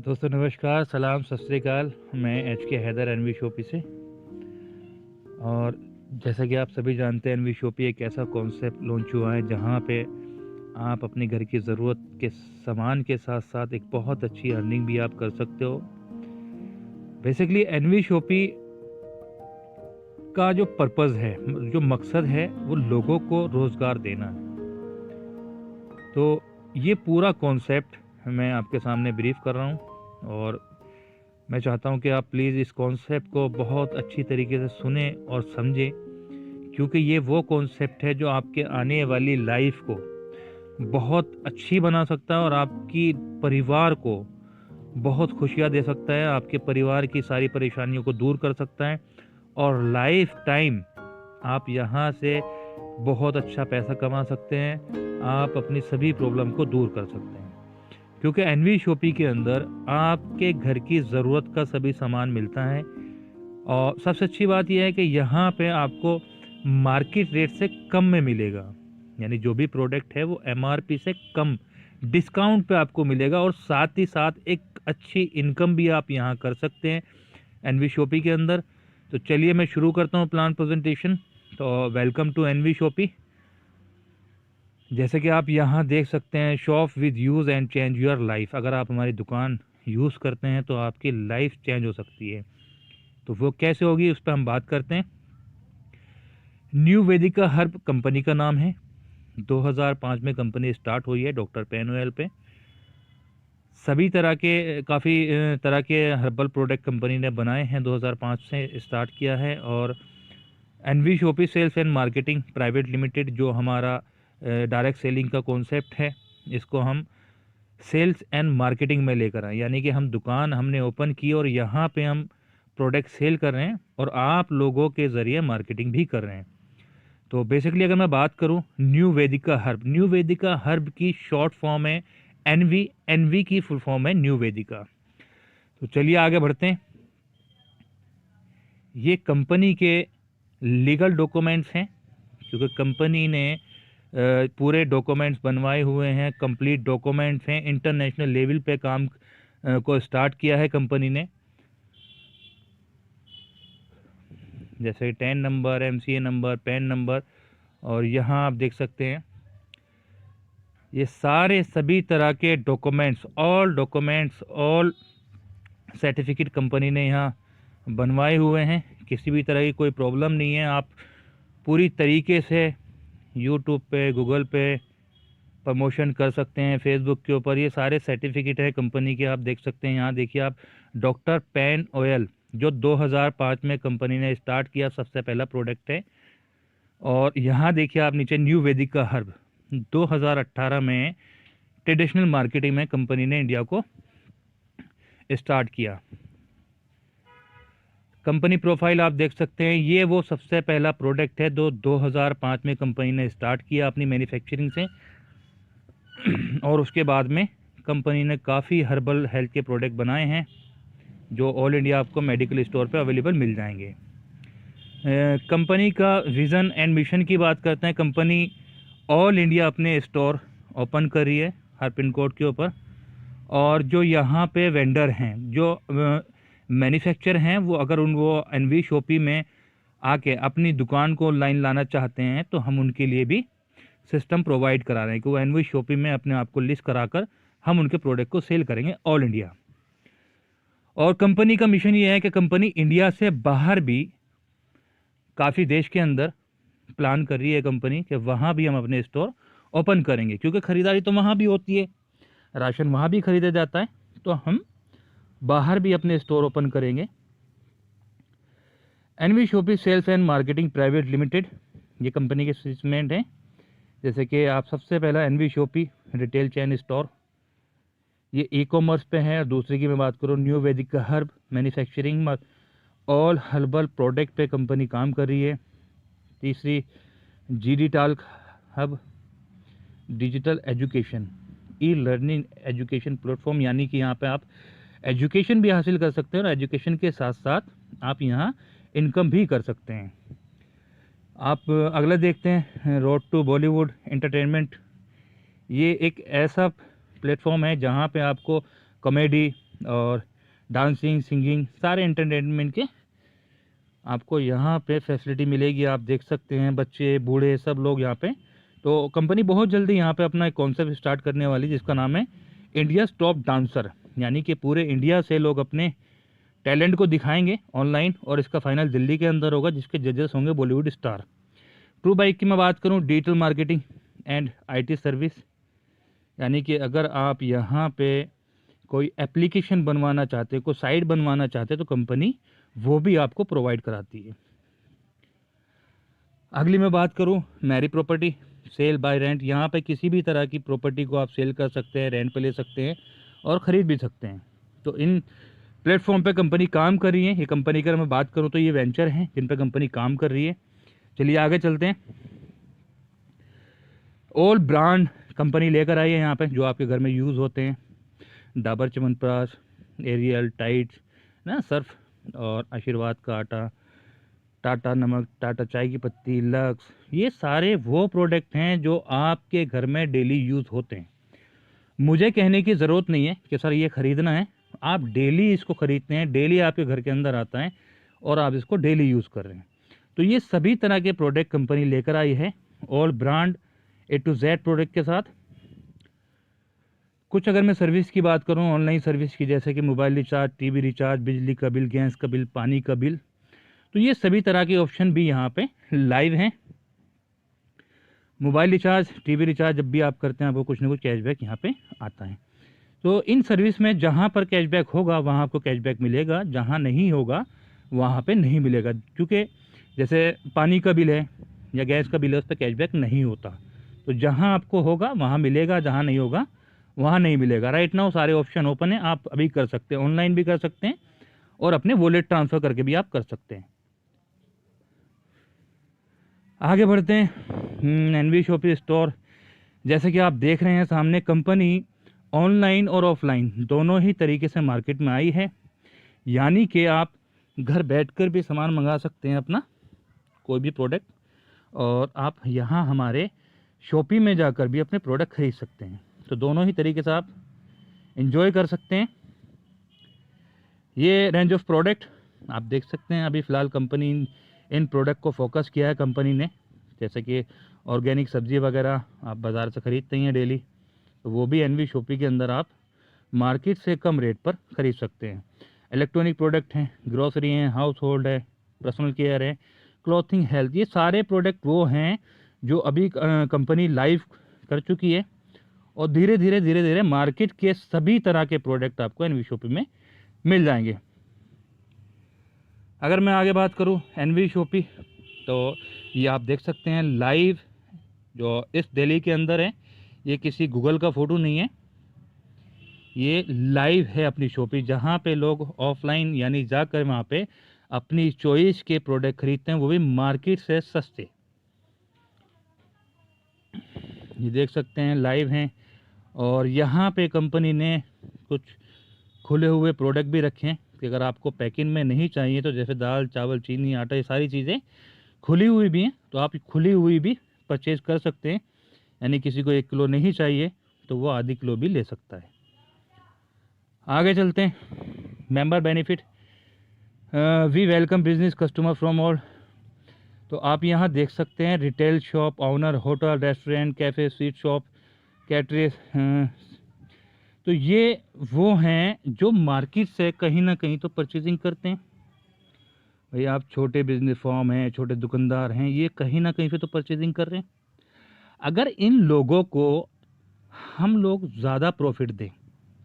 दोस्तों नमस्कार, सलाम, सत श्री अकाल। मैं एच के हैदर एनवी शोपी से। और जैसा कि आप सभी जानते हैं, एनवी शोपी एक ऐसा कॉन्सेप्ट लॉन्च हुआ है जहां पे आप अपने घर की ज़रूरत के सामान के साथ साथ एक बहुत अच्छी अर्निंग भी आप कर सकते हो। बेसिकली एनवी शोपी का जो पर्पज़ है, जो मकसद है, वो लोगों को रोज़गार देना है। तो ये पूरा कॉन्सेप्ट मैं आपके सामने ब्रीफ कर रहा हूँ और मैं चाहता हूँ कि आप प्लीज़ इस कॉन्सेप्ट को बहुत अच्छी तरीके से सुने और समझें, क्योंकि ये वो कॉन्सेप्ट है जो आपके आने वाली लाइफ को बहुत अच्छी बना सकता है और आपकी परिवार को बहुत खुशियाँ दे सकता है, आपके परिवार की सारी परेशानियों को दूर कर सकता है और लाइफ टाइम आप यहाँ से बहुत अच्छा पैसा कमा सकते हैं। आप अपनी सभी प्रॉब्लम को दूर कर सकते हैं, क्योंकि एनवी शॉपी के अंदर आपके घर की ज़रूरत का सभी सामान मिलता है। और सबसे अच्छी बात यह है कि यहाँ पे आपको मार्केट रेट से कम में मिलेगा, यानी जो भी प्रोडक्ट है वो एमआरपी से कम डिस्काउंट पे आपको मिलेगा और साथ ही साथ एक अच्छी इनकम भी आप यहाँ कर सकते हैं एनवी शॉपी के अंदर। तो चलिए मैं शुरू करता हूँ प्लान प्रेजेंटेशन। तो वेलकम टू एनवी शॉपी। जैसे कि आप यहाँ देख सकते हैं, shop with use and change your life. अगर आप हमारी दुकान यूज़ करते हैं तो आपकी लाइफ चेंज हो सकती है। तो वो कैसे होगी, उस पर हम बात करते हैं। न्यू वेदिका हर्ब कंपनी का नाम है। 2005 में कंपनी स्टार्ट हुई है डॉक्टर पेन ऑयल पे। सभी तरह के काफ़ी तरह के हर्बल प्रोडक्ट कंपनी ने बनाए हैं, 2005 से स्टार्ट किया है। और NV Shoppy sales and marketing private limited, जो हमारा डायरेक्ट सेलिंग का कॉन्सेप्ट है, इसको हम सेल्स एंड मार्केटिंग में लेकर आए। यानी कि हम दुकान हमने ओपन की और यहाँ पे हम प्रोडक्ट सेल कर रहे हैं और आप लोगों के ज़रिए मार्केटिंग भी कर रहे हैं। तो बेसिकली अगर मैं बात करूं, न्यू वेदिका हर्ब, न्यू वेदिका हर्ब की शॉर्ट फॉर्म है एनवी, एनवी की फुल फॉर्म है न्यू वेदिका। तो चलिए आगे बढ़ते हैं। ये कंपनी के लीगल डॉक्यूमेंट्स हैं, क्योंकि कंपनी ने पूरे डॉक्यूमेंट्स बनवाए हुए हैं, कंप्लीट डॉक्यूमेंट्स हैं। इंटरनेशनल लेवल पे काम को स्टार्ट किया है कंपनी ने, जैसे 10 number, MCA number, pan number. और यहाँ आप देख सकते हैं ये सारे सभी तरह के डॉक्यूमेंट्स, ऑल सर्टिफिकेट कंपनी ने यहाँ बनवाए हुए हैं। किसी भी तरह की कोई प्रॉब्लम नहीं है। आप पूरी तरीके से यूट्यूब पे, गूगल पे प्रमोशन कर सकते हैं, फेसबुक के ऊपर। ये सारे सर्टिफिकेट है कंपनी के, आप देख सकते हैं। यहाँ देखिए आप, डॉक्टर पेन ऑयल, जो 2005 में कंपनी ने स्टार्ट किया, सबसे पहला प्रोडक्ट है। और यहाँ देखिए आप नीचे, न्यू वेदिका हर्ब, 2018 में ट्रेडिशनल मार्केटिंग में कंपनी ने इंडिया को स्टार्ट किया। कंपनी प्रोफाइल आप देख सकते हैं। ये वो सबसे पहला प्रोडक्ट है जो 2005 में कंपनी ने स्टार्ट किया अपनी मैन्युफैक्चरिंग से। और उसके बाद में कंपनी ने काफ़ी हर्बल हेल्थ के प्रोडक्ट बनाए हैं, जो ऑल इंडिया आपको मेडिकल स्टोर पे अवेलेबल मिल जाएंगे। कंपनी का विज़न एंड मिशन की बात करते हैं। कंपनी ऑल इंडिया अपने स्टोर ओपन कर रही है हर पिन कोड के ऊपर। और जो यहाँ पे वेंडर हैं, जो मैन्युफैक्चर हैं, वो अगर वो एनवी शॉपी में आके अपनी दुकान को ऑनलाइन लाना चाहते हैं तो हम उनके लिए भी सिस्टम प्रोवाइड करा रहे हैं कि वो एनवी शॉपी में अपने आप को लिस्ट कराकर हम उनके प्रोडक्ट को सेल करेंगे ऑल इंडिया। और कंपनी का मिशन ये है कि कंपनी इंडिया से बाहर भी काफ़ी देश के अंदर प्लान कर रही है कंपनी कि वहाँ भी हम अपने स्टोर ओपन करेंगे, क्योंकि ख़रीदारी तो वहाँ भी होती है, राशन वहाँ भी खरीदा जाता है, तो हम बाहर भी अपने स्टोर ओपन करेंगे। NV Shoppy sales and marketing private limited, ये कंपनी के स्टेटमेंट हैं। जैसे कि आप सबसे पहला NV Shoppy retail chain store, ये ई कॉमर्स पे है। और दूसरी की मैं बात करूँ, न्यू वैदिक herb manufacturing, all herbal product पे कंपनी काम कर रही है। तीसरी GD talc hub, digital education, e learning education platform, यानी कि यहाँ पे आप एजुकेशन भी हासिल कर सकते हैं और एजुकेशन के साथ साथ आप यहाँ इनकम भी कर सकते हैं। आप अगला देखते हैं, रोड टू बॉलीवुड एंटरटेनमेंट। ये एक ऐसा प्लेटफॉर्म है जहाँ पे आपको कॉमेडी, और डांसिंग, सिंगिंग, सारे एंटरटेनमेंट के आपको यहाँ पे फैसिलिटी मिलेगी। आप देख सकते हैं बच्चे बूढ़े सब लोग यहाँ पे। तो कंपनी बहुत जल्दी यहाँ पे अपना एक कॉन्सेप्ट स्टार्ट करने वाली जिसका नाम है इंडियाज़ टॉप डांसर, यानी कि पूरे इंडिया से लोग अपने टैलेंट को दिखाएंगे ऑनलाइन, और इसका फाइनल दिल्ली के अंदर होगा जिसके जजेस होंगे बॉलीवुड स्टार। ट्रू बाइक की मैं बात करूँ, digital marketing and IT service, यानी कि अगर आप यहाँ पे कोई एप्लीकेशन बनवाना चाहते हो, कोई साइट बनवाना चाहते हो, तो कंपनी वो भी आपको प्रोवाइड कराती है। अगली मैं बात करूँ मैरी प्रॉपर्टी, सेल बाय रेंट। यहाँ पे किसी भी तरह की प्रॉपर्टी को आप सेल कर सकते हैं, रेंट पे ले सकते हैं और ख़रीद भी सकते हैं। तो इन प्लेटफॉर्म पे कंपनी काम कर रही है। ये कंपनी की अगर मैं बात करूँ तो ये वेंचर हैं जिन पे कंपनी काम कर रही है। चलिए आगे चलते हैं। ऑल ब्रांड कंपनी लेकर आई है यहाँ पे जो आपके घर में यूज़ होते हैं, डाबर च्यवनप्राश, एरियल, टाइड ना, सर्फ और आशीर्वाद का आटा, टाटा नमक, टाटा चाय की पत्ती, लक्स, ये सारे वो प्रोडक्ट हैं जो आपके घर में डेली यूज़ होते हैं। मुझे कहने की ज़रूरत नहीं है कि सर ये ख़रीदना है, आप डेली इसको ख़रीदते हैं, डेली आपके घर के अंदर आता है और आप इसको डेली यूज़ कर रहे हैं। तो ये सभी तरह के प्रोडक्ट कंपनी लेकर आई है, all brand A to Z product के साथ। कुछ अगर मैं सर्विस की बात करूं, ऑनलाइन सर्विस की, जैसे कि मोबाइल रिचार्ज, टीवी रिचार्ज, बिजली का बिल, गैस का बिल, पानी का बिल, तो ये सभी तरह के ऑप्शन भी यहाँ पे लाइव हैं। मोबाइल रिचार्ज, टीवी रिचार्ज जब भी आप करते हैं आपको कुछ ना कुछ कैशबैक यहाँ पे आता है। तो इन सर्विस में जहाँ पर कैशबैक होगा वहाँ आपको कैशबैक मिलेगा, जहाँ नहीं होगा वहाँ पे नहीं मिलेगा। क्योंकि जैसे पानी का बिल है या गैस का बिल है, उस पर कैशबैक नहीं होता। तो जहाँ आपको होगा वहाँ मिलेगा, जहाँ नहीं होगा वहाँ नहीं मिलेगा। राइट नाउ सारे ऑप्शन ओपन है, आप अभी कर सकते हैं, ऑनलाइन भी कर सकते हैं और अपने वॉलेट ट्रांसफ़र करके भी आप कर सकते हैं। आगे बढ़ते हैं। एनवी शॉपी स्टोर, जैसे कि आप देख रहे हैं सामने, कंपनी ऑनलाइन और ऑफलाइन दोनों ही तरीके से मार्केट में आई है, यानी कि आप घर बैठकर भी सामान मंगा सकते हैं अपना कोई भी प्रोडक्ट, और आप यहाँ हमारे शॉपी में जाकर भी अपने प्रोडक्ट खरीद सकते हैं। तो दोनों ही तरीके से आप एंजॉय कर सकते हैं। ये रेंज ऑफ प्रोडक्ट आप देख सकते हैं। अभी फ़िलहाल कंपनी इन प्रोडक्ट को फोकस किया है कंपनी ने, जैसे कि ऑर्गेनिक सब्ज़ी वगैरह आप बाज़ार से ख़रीदते हैं डेली, तो वो भी एनवी शॉपी के अंदर आप मार्केट से कम रेट पर ख़रीद सकते हैं। इलेक्ट्रॉनिक प्रोडक्ट हैं, ग्रोसरी हैं, हाउस होल्ड है, पर्सनल केयर है, क्लॉथिंग, हेल्थ, ये सारे प्रोडक्ट वो हैं जो अभी कंपनी लाइव कर चुकी है, और धीरे धीरे मार्केट के सभी तरह के प्रोडक्ट आपको एनवी शॉपी में मिल जाएंगे। अगर मैं आगे बात करूं एनवी शॉपी, तो ये आप देख सकते हैं लाइव जो इस दिल्ली के अंदर है, ये किसी गूगल का फ़ोटो नहीं है, ये लाइव है अपनी शॉपी, जहाँ पे लोग ऑफलाइन यानी जाकर वहाँ पे अपनी चॉइस के प्रोडक्ट खरीदते हैं, वो भी मार्केट से सस्ते। ये देख सकते हैं लाइव हैं, और यहाँ पे कंपनी ने कुछ खुले हुए प्रोडक्ट भी रखे हैं कि अगर आपको पैकिंग में नहीं चाहिए, तो जैसे दाल, चावल, चीनी, आटा, ये सारी चीज़ें खुली हुई भी हैं, तो आप खुली हुई भी परचेज़ कर सकते हैं। यानी किसी को 1 किलो नहीं चाहिए तो वो आधी किलो भी ले सकता है। आगे चलते हैं। Member benefit, we welcome business customer from all. तो आप यहाँ देख सकते हैं retail shop owner, hotel, restaurant, cafe, sweet shop, caterers, तो ये वो हैं जो मार्केट से कहीं ना कहीं तो परचेजिंग करते हैं। भाई आप छोटे बिजनेस फॉर्म हैं, छोटे दुकानदार हैं, ये कहीं ना कहीं से तो परचेजिंग कर रहे हैं। अगर इन लोगों को हम लोग ज़्यादा प्रॉफिट दें,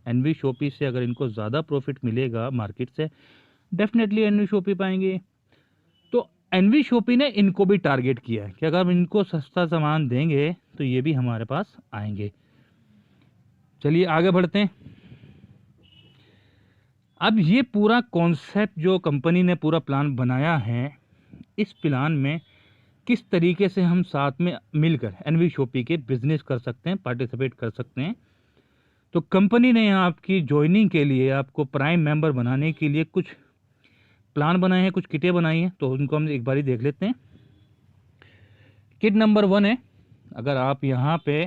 एनवी शॉपी से अगर इनको ज़्यादा प्रॉफिट मिलेगा मार्केट से, डेफिनेटली एनवी शॉपी पाएंगे। तो एनवी शॉपी ने इनको भी टारगेट किया है कि अगर हम इनको सस्ता सामान देंगे तो ये भी हमारे पास आएंगे। चलिए आगे बढ़ते हैं। अब ये पूरा कॉन्सेप्ट जो कंपनी ने पूरा प्लान बनाया है, इस प्लान में किस तरीके से हम साथ में मिलकर एनवी शॉपी के बिजनेस कर सकते हैं, पार्टिसिपेट कर सकते हैं। तो कंपनी ने यहाँ आपकी ज्वाइनिंग के लिए, आपको प्राइम मेंबर बनाने के लिए कुछ प्लान बनाए हैं, कुछ किटें बनाई हैं, तो उनको हम एक बारी देख लेते हैं। किट नंबर 1 है, अगर आप यहाँ पे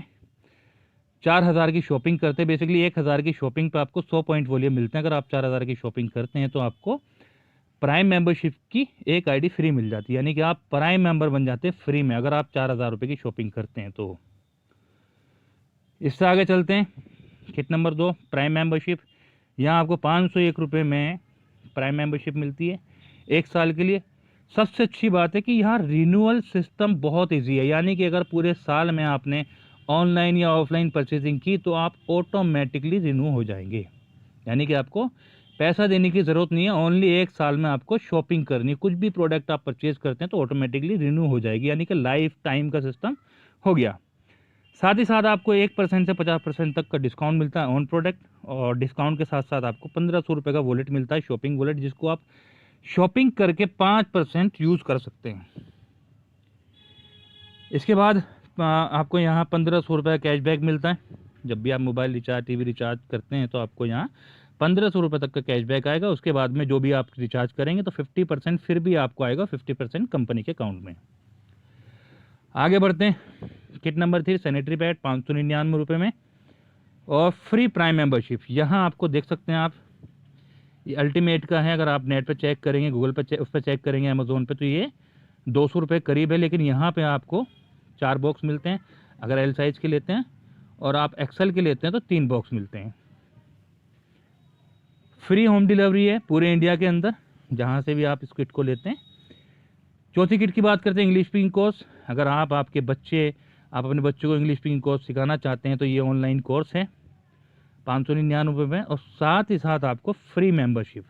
4000 की शॉपिंग करते हैं, बेसिकली 1000 की शॉपिंग पे आपको 100 पॉइंट वॉल्यूम मिलते हैं। अगर आप 4000 की शॉपिंग करते हैं तो आपको प्राइम मेंबरशिप की एक आईडी फ्री मिल जाती है, यानी कि आप प्राइम मेंबर बन जाते हैं फ्री में अगर आप 4000 रुपये की शॉपिंग करते हैं तो। इससे आगे चलते हैं, किट नंबर 2, प्राइम मेंबरशिप। यहाँ आपको 501 रुपये में प्राइम मेंबरशिप मिलती है 1 साल के लिए। सबसे अच्छी बात है कि यहाँ रिन्यूअल सिस्टम बहुत इजी है, यानी कि अगर पूरे साल में आपने ऑनलाइन या ऑफलाइन परचेजिंग की तो आप ऑटोमेटिकली रिन्यू हो जाएंगे, यानी कि आपको पैसा देने की ज़रूरत नहीं है। ओनली 1 साल में आपको शॉपिंग करनी, कुछ भी प्रोडक्ट आप परचेज करते हैं तो ऑटोमेटिकली रिन्यू हो जाएगी, यानी कि लाइफ टाइम का सिस्टम हो गया। साथ ही साथ आपको 1% से 50% तक का डिस्काउंट मिलता है ऑन प्रोडक्ट, और डिस्काउंट के साथ साथ आपको 1500 रुपये का वॉलेट मिलता है, शॉपिंग वॉलेट, जिसको आप शॉपिंग करके 5% यूज़ कर सकते हैं। इसके बाद आपको यहाँ 1500 रुपये का कैशबैक मिलता है। जब भी आप मोबाइल रिचार्ज, टीवी रिचार्ज करते हैं तो आपको यहाँ 1500 रुपये तक का कैशबैक आएगा। उसके बाद में जो भी आप रिचार्ज करेंगे तो 50% फिर भी आपको आएगा, 50% कंपनी के अकाउंट में। आगे बढ़ते हैं, किट नंबर 3, सैनिटरी पैड 599 रुपये में और फ्री प्राइम मेंबरशिप। यहाँ आपको देख सकते हैं आप, ये अल्टीमेट का है। अगर आप नेट पे चेक करेंगे, गूगल पे उस पर चेक करेंगे, अमेज़ोन पे, तो ये 200 रुपये करीब है। लेकिन यहाँ पे आपको 4 बॉक्स मिलते हैं अगर एल साइज़ के लेते हैं, और आप एक्सेल के लेते हैं तो 3 बॉक्स मिलते हैं। फ्री होम डिलीवरी है पूरे इंडिया के अंदर, जहाँ से भी आप इस किट को लेते हैं। चौथी किट की बात करते हैं, इंग्लिश स्पीकिंग कोर्स। अगर आप अपने बच्चों को इंग्लिश स्पीकिंग कोर्स सिखाना चाहते हैं तो ये ऑनलाइन कोर्स है 599 रुपये में, और साथ ही साथ आपको फ्री मेंबरशिप।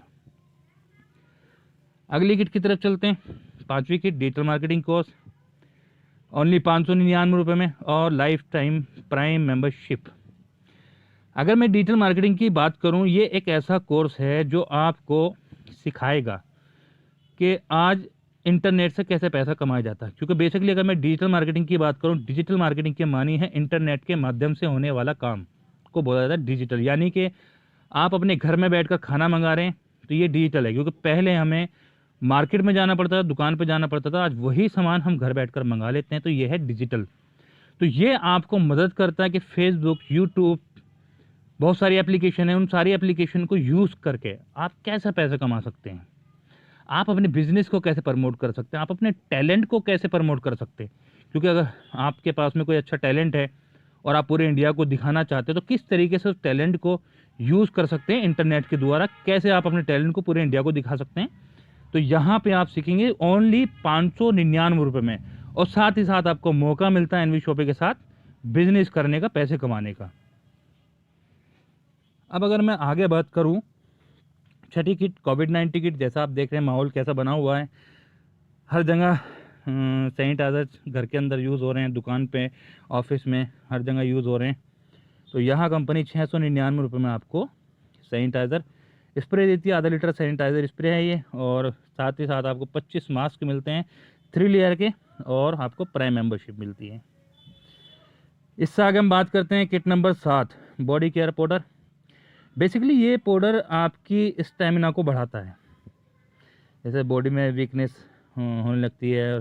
अगली किट की तरफ चलते हैं, 5वीं kit, digital marketing course, only 599 रुपये में और लाइफ टाइम प्राइम मेंबरशिप। अगर मैं डिजिटल मार्केटिंग की बात करूं, ये एक ऐसा कोर्स है जो आपको सिखाएगा कि आज इंटरनेट से कैसे पैसा कमाया जाता है। क्योंकि बेसिकली अगर मैं डिजिटल मार्केटिंग की बात करूं, डिजिटल मार्केटिंग की मानी है इंटरनेट के माध्यम से होने वाला काम को बोला जाता है डिजिटल, यानी कि आप अपने घर में बैठकर खाना मंगा रहे हैं तो ये डिजिटल है। क्योंकि पहले हमें मार्केट में जाना पड़ता था, दुकान पर जाना पड़ता था, आज वही सामान हम घर बैठकर मंगा लेते हैं, तो ये है डिजिटल। तो ये आपको मदद करता है कि फेसबुक, यूट्यूब, बहुत सारी एप्लीकेशन है, उन सारी एप्लीकेशन को यूज़ करके आप कैसे पैसा कमा सकते हैं, आप अपने बिजनेस को कैसे प्रमोट कर सकते हैं, आप अपने टैलेंट को कैसे प्रमोट कर सकते हैं। क्योंकि अगर आपके पास में कोई अच्छा टैलेंट है और आप पूरे इंडिया को दिखाना चाहते हैं तो किस तरीके से उस टैलेंट को यूज़ कर सकते हैं इंटरनेट के द्वारा, कैसे आप अपने टैलेंट को पूरे इंडिया को दिखा सकते हैं। तो यहाँ पे आप सीखेंगे ओनली 599 रुपये में, और साथ ही साथ आपको मौका मिलता है एनवी शॉपिंग के साथ बिजनेस करने का, पैसे कमाने का। अब अगर मैं आगे बात करूं, छठी किट, कोविड-19 किट। जैसा आप देख रहे हैं माहौल कैसा बना हुआ है, हर जगह सैनिटाइजर घर के अंदर यूज़ हो रहे हैं, दुकान पे, ऑफिस में, हर जगह यूज़ हो रहे हैं। तो यहाँ कंपनी 699 रुपये में आपको सैनिटाइज़र स्प्रे देती है, आधा लीटर सैनिटाइज़र स्प्रे है ये, और साथ ही साथ आपको 25 मास्क मिलते हैं 3 लेयर के, और आपको प्राइम मेंबरशिप मिलती है। इससे आगे हम बात करते हैं kit number 7, body care powder. Basically ये पाउडर आपकी स्टेमिना को बढ़ाता है। जैसे बॉडी में वीकनेस होने लगती है,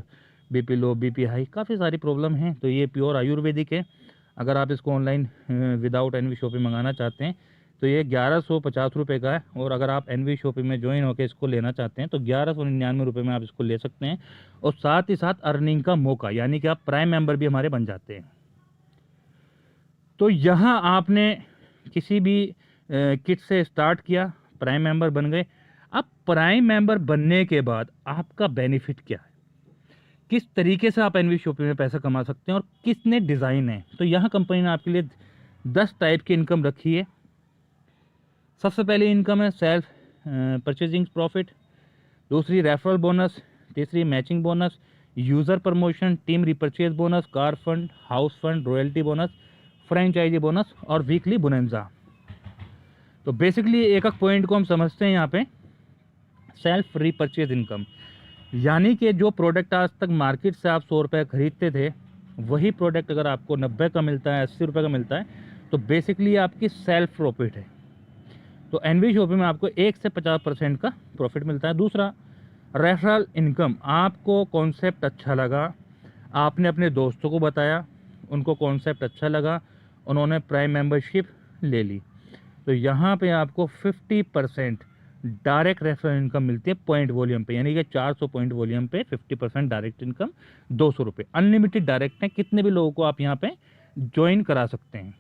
बीपी लो, बीपी हाई, काफ़ी सारी प्रॉब्लम हैं, तो ये प्योर आयुर्वेदिक है। अगर आप इसको ऑनलाइन विदाउट एनवी शॉपिंग मंगाना चाहते हैं तो ये 1150 रुपये का है, और अगर आप एनवी शॉपिंग में ज्वाइन होकर इसको लेना चाहते हैं तो 1199 रुपये में आप इसको ले सकते हैं, और साथ ही साथ अर्निंग का मौका, यानी कि आप प्राइम मेंबर भी हमारे बन जाते हैं। तो यहाँ आपने किसी भी किट से स्टार्ट किया, प्राइम मेंबर बन गए। अब प्राइम मेंबर बनने के बाद आपका बेनिफिट क्या है, किस तरीके से आप एनवी शॉपिंग में पैसा कमा सकते हैं और कितने डिज़ाइन हैं। तो यहाँ कंपनी ने आपके लिए 10 टाइप की इनकम रखी है। सबसे पहले इनकम है सेल्फ परचेजिंग प्रॉफिट, दूसरी रेफरल बोनस, तीसरी matching bonus, user promotion, team repurchase bonus, car fund, house fund, royalty bonus, franchisee bonus और वीकली बोनेंजा। तो बेसिकली एक एक पॉइंट को हम समझते हैं यहाँ पे। सेल्फ रीपरचेज इनकम, यानी कि जो प्रोडक्ट आज तक मार्केट से आप 100 रुपये खरीदते थे, वही प्रोडक्ट अगर आपको 90 का मिलता है, 80 रुपये का मिलता है, तो बेसिकली आपकी सेल्फ प्रॉफिट है। तो एनवी शॉपिंग में आपको 1 से 50% का प्रॉफिट मिलता है। दूसरा, रेफरल इनकम। आपको कॉन्सेप्ट अच्छा लगा, आपने अपने दोस्तों को बताया, उनको कॉन्सेप्ट अच्छा लगा उन्होंने प्राइम मेंबरशिप ले ली, तो यहाँ पे आपको 50% डायरेक्ट रेफरल इनकम मिलती है पॉइंट वॉल्यूम पे, यानी कि 400 पॉइंट वॉल्यूम पे 50% डायरेक्ट इनकम 200 रुपये। अनलिमिटेड डायरेक्ट है, कितने भी लोगों को आप यहाँ पे ज्वाइन करा सकते हैं।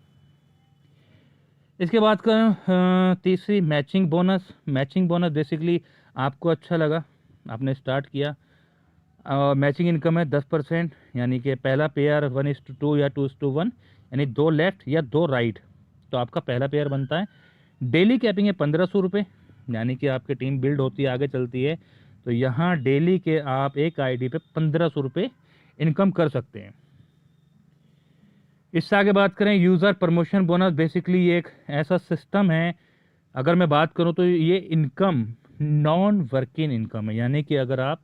इसके बाद करें तीसरी matching bonus. Matching bonus basically आपको अच्छा लगा, आपने स्टार्ट किया, मैचिंग इनकम है 10%, यानी कि पहला पेयर 1:2 या 2:1, यानी 2 लेफ्ट या 2 राइट, तो आपका पहला पेयर बनता है। डेली कैपिंग है 1500 रुपये, यानी कि आपकी टीम बिल्ड होती है, आगे चलती है, तो यहाँ डेली के आप एक आईडी पे 1500 रुपये इनकम कर सकते हैं। इससे आगे बात करें यूज़र प्रमोशन बोनस। बेसिकली ये एक ऐसा सिस्टम है, अगर मैं बात करूं तो ये इनकम नॉन वर्किंग इनकम है, यानी कि अगर आप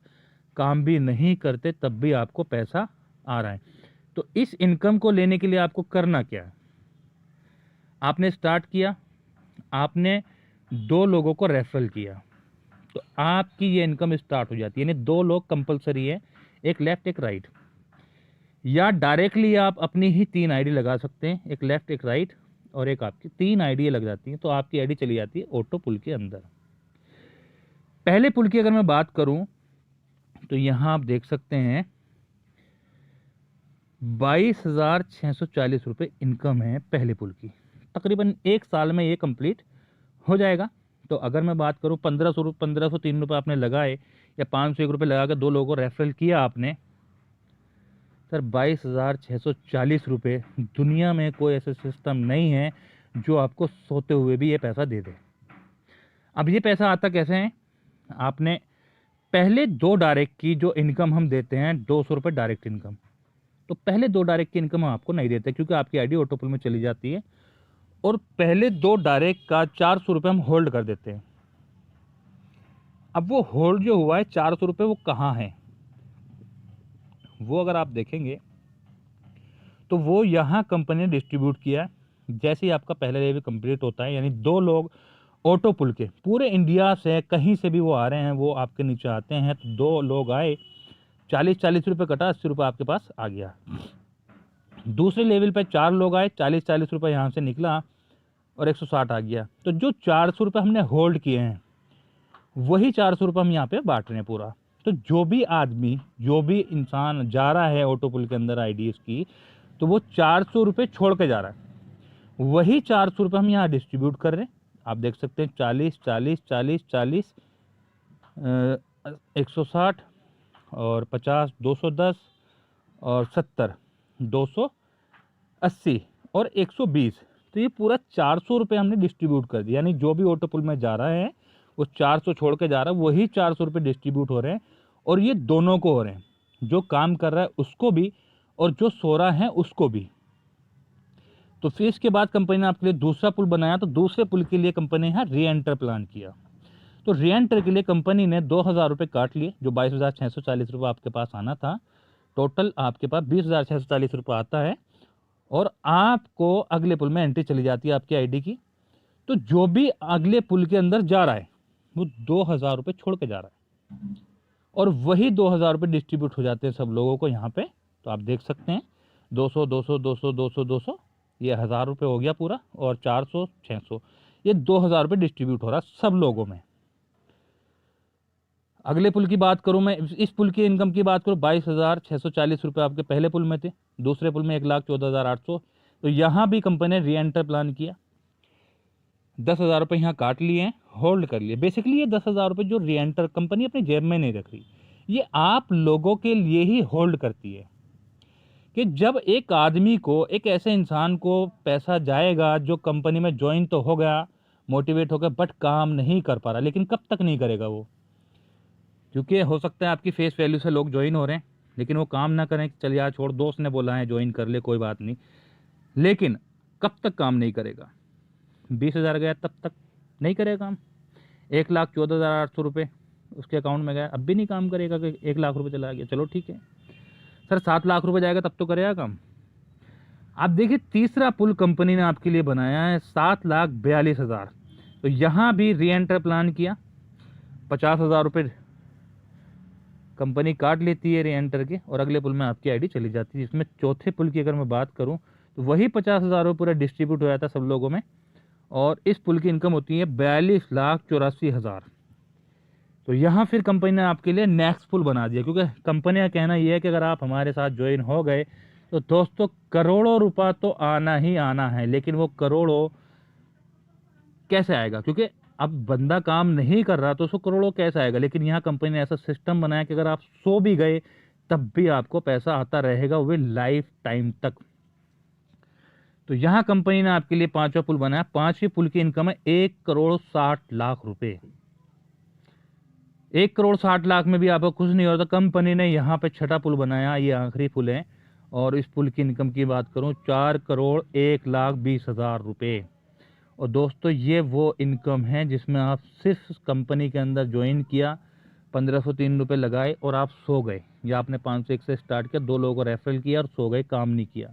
काम भी नहीं करते तब भी आपको पैसा आ रहा है। तो इस इनकम को लेने के लिए आपको करना क्या है, आपने स्टार्ट किया, आपने 2 लोगों को रेफरल किया, तो आपकी ये इनकम स्टार्ट हो जाती है, यानी 2 लोग कंपलसरी है, एक लेफ्ट एक राइट, या डायरेक्टली आप अपनी ही 3 आईडी लगा सकते हैं, एक लेफ्ट एक राइट और एक आपकी 3 आईडी लग जाती हैं, तो आपकी आईडी चली जाती है ऑटो पुल के अंदर। पहले पुल की अगर मैं बात करूं तो यहां आप देख सकते हैं 22,640 रुपये इनकम है पहले पुल की। तकरीबन 1 साल में ये कंप्लीट हो जाएगा। तो अगर मैं बात करूं 1503 रुपये आपने लगाए या 501 रुपये लगा के 2 लोगों को रेफरल किया आपने, सर 22,640 रुपये, दुनिया में कोई ऐसा सिस्टम नहीं है जो आपको सोते हुए भी ये पैसा दे दे। अब ये पैसा आता कैसे है, आपने पहले 2 डायरेक्ट की जो इनकम हम देते हैं 200 रुपये डायरेक्ट इनकम, तो पहले 2 डायरेक्ट की इनकम हम आपको नहीं देते क्योंकि आपकी आईडी ऑटोपुल में चली जाती है, और पहले 2 डायरेक्ट का 400 रुपये हम होल्ड कर देते हैं। अब वो होल्ड जो हुआ है 400 रुपये, वो कहाँ है, वो अगर आप देखेंगे तो वो यहाँ कंपनी ने डिस्ट्रीब्यूट किया है। जैसे ही आपका पहला लेवल कंप्लीट होता है, यानी 2 लोग ऑटो पुल के पूरे इंडिया से कहीं से भी वो आ रहे हैं, वो आपके नीचे आते हैं, तो 2 लोग आए, 40 रुपये कटा, 80 रुपये आपके पास आ गया। दूसरे लेवल पे 4 लोग आए, 40 रुपये यहाँ से निकला और 160 आ गया। तो जो 400 रुपये हमने होल्ड किए हैं वही 400 रुपये हम यहाँ पे बांट रहे हैं पूरा। तो जो भी आदमी, जो भी इंसान जा रहा है ऑटो पुल के अंदर आईडी की, तो वो 400 रुपये छोड़ के जा रहा है, वही 400 रुपये हम यहाँ डिस्ट्रीब्यूट कर रहे हैं। आप देख सकते हैं 40 40 40 40 160 और 50 210 और 70 280 और 120, तो ये पूरा 400 रुपये हमने डिस्ट्रीब्यूट कर दिया। यानी जो भी ऑटो पुल में जा रहा है वो 400 छोड़ के जा रहा है, वही 400 रुपये डिस्ट्रीब्यूट हो रहे हैं, और ये दोनों को हो रहे हैं, जो काम कर रहा है उसको भी और जो सो रहा है उसको भी। तो फिर इसके बाद कंपनी ने आपके लिए दूसरा पुल बनाया, तो दूसरे पुल के लिए कंपनी ने री एंटर प्लान किया। तो री एंटर के लिए कंपनी ने 2,000 रुपये काट लिए, जो 22,640 रुपये आपके पास आना था, टोटल आपके पास 20,640 रुपये आता है, और आपको अगले पुल में एंट्री चली जाती है आपकी आईडी की। तो जो भी अगले पुल के अंदर जा रहा है वो 2,000 रुपये छोड़ के जा रहा है, और वही 2,000 रुपये डिस्ट्रीब्यूट हो जाते हैं सब लोगों को यहाँ पे। तो आप देख सकते हैं 200 200 200 200 200, ये 1,000 रुपये हो गया पूरा, और 400 600, ये 2,000 रुपये डिस्ट्रीब्यूट हो रहा है सब लोगों में। अगले पुल की बात करूं मैं, इस पुल की इनकम की बात करूं, 22,640 रुपये आपके पहले पुल में थे, दूसरे पुल में 1,14,800। तो यहाँ भी कंपनी ने री एंटर प्लान किया, 10,000 रुपये यहाँ काट लिए हैं, होल्ड कर लिए। बेसिकली ये 10,000 रुपये जो री एंटर कंपनी अपनी जेब में नहीं रख रही, ये आप लोगों के लिए ही होल्ड करती है, कि जब एक आदमी को, एक ऐसे इंसान को पैसा जाएगा जो कंपनी में ज्वाइन तो हो गया, मोटिवेट हो गया, बट काम नहीं कर पा रहा, लेकिन कब तक नहीं करेगा वो, क्योंकि हो सकता है आपकी फेस वैल्यू से लोग ज्वाइन हो रहे हैं, लेकिन वो काम ना करें, चल यार छोड़, दोस्त ने बोला है ज्वाइन कर ले कोई बात नहीं, लेकिन कब तक काम नहीं करेगा। 20,000 गया तब तक नहीं करेगा काम, 1,14,800 रुपये उसके अकाउंट में गया, अब भी नहीं काम करेगा कि 1 लाख रुपये चला गया, चलो ठीक है सर 7 लाख रुपये जाएगा तब तो करेगा काम। आप देखिए तीसरा पुल कंपनी ने आपके लिए बनाया है 7,42,000। तो यहाँ भी री एंटर प्लान किया, 50,000 रुपये कंपनी काट लेती है री एंटर के, और अगले पुल में आपकी आईडी चली जाती है। इसमें चौथे पुल की अगर मैं बात करूं तो वही 50,000 रुपये पूरा डिस्ट्रीब्यूट हो जाता है सब लोगों में, और इस पुल की इनकम होती है 42,84,000। तो यहाँ फिर कंपनी ने आपके लिए नेक्स्ट पुल बना दिया, क्योंकि कंपनी का कहना ये है कि अगर आप हमारे साथ ज्वाइन हो गए तो दोस्तों करोड़ों रुपया तो आना ही आना है, लेकिन वो करोड़ों कैसे आएगा, क्योंकि अब बंदा काम नहीं कर रहा तो उसको करोड़ों कैसे आएगा। लेकिन यहाँ कंपनी ने ऐसा सिस्टम बनाया कि अगर आप सो भी गए तब भी आपको पैसा आता रहेगा, वो लाइफ टाइम तक। तो यहाँ कंपनी ने आपके लिए 5वां पुल बनाया। 5वीं पुल की इनकम है 1,60,00,000 रुपए। 1,60,00,000 में भी आपको कुछ नहीं होता। कंपनी ने यहाँ पे 6ठा पुल बनाया, ये आखिरी पुल है, और इस पुल की इनकम की बात करूँ 4,01,20,000 रुपये। और दोस्तों ये वो इनकम है जिसमें आप सिर्फ कंपनी के अंदर ज्वाइन किया, 1,503 रुपये लगाए और आप सो गए, या आपने 501 से स्टार्ट किया, 2 लोगों को रेफरल किया और सो गए, काम नहीं किया।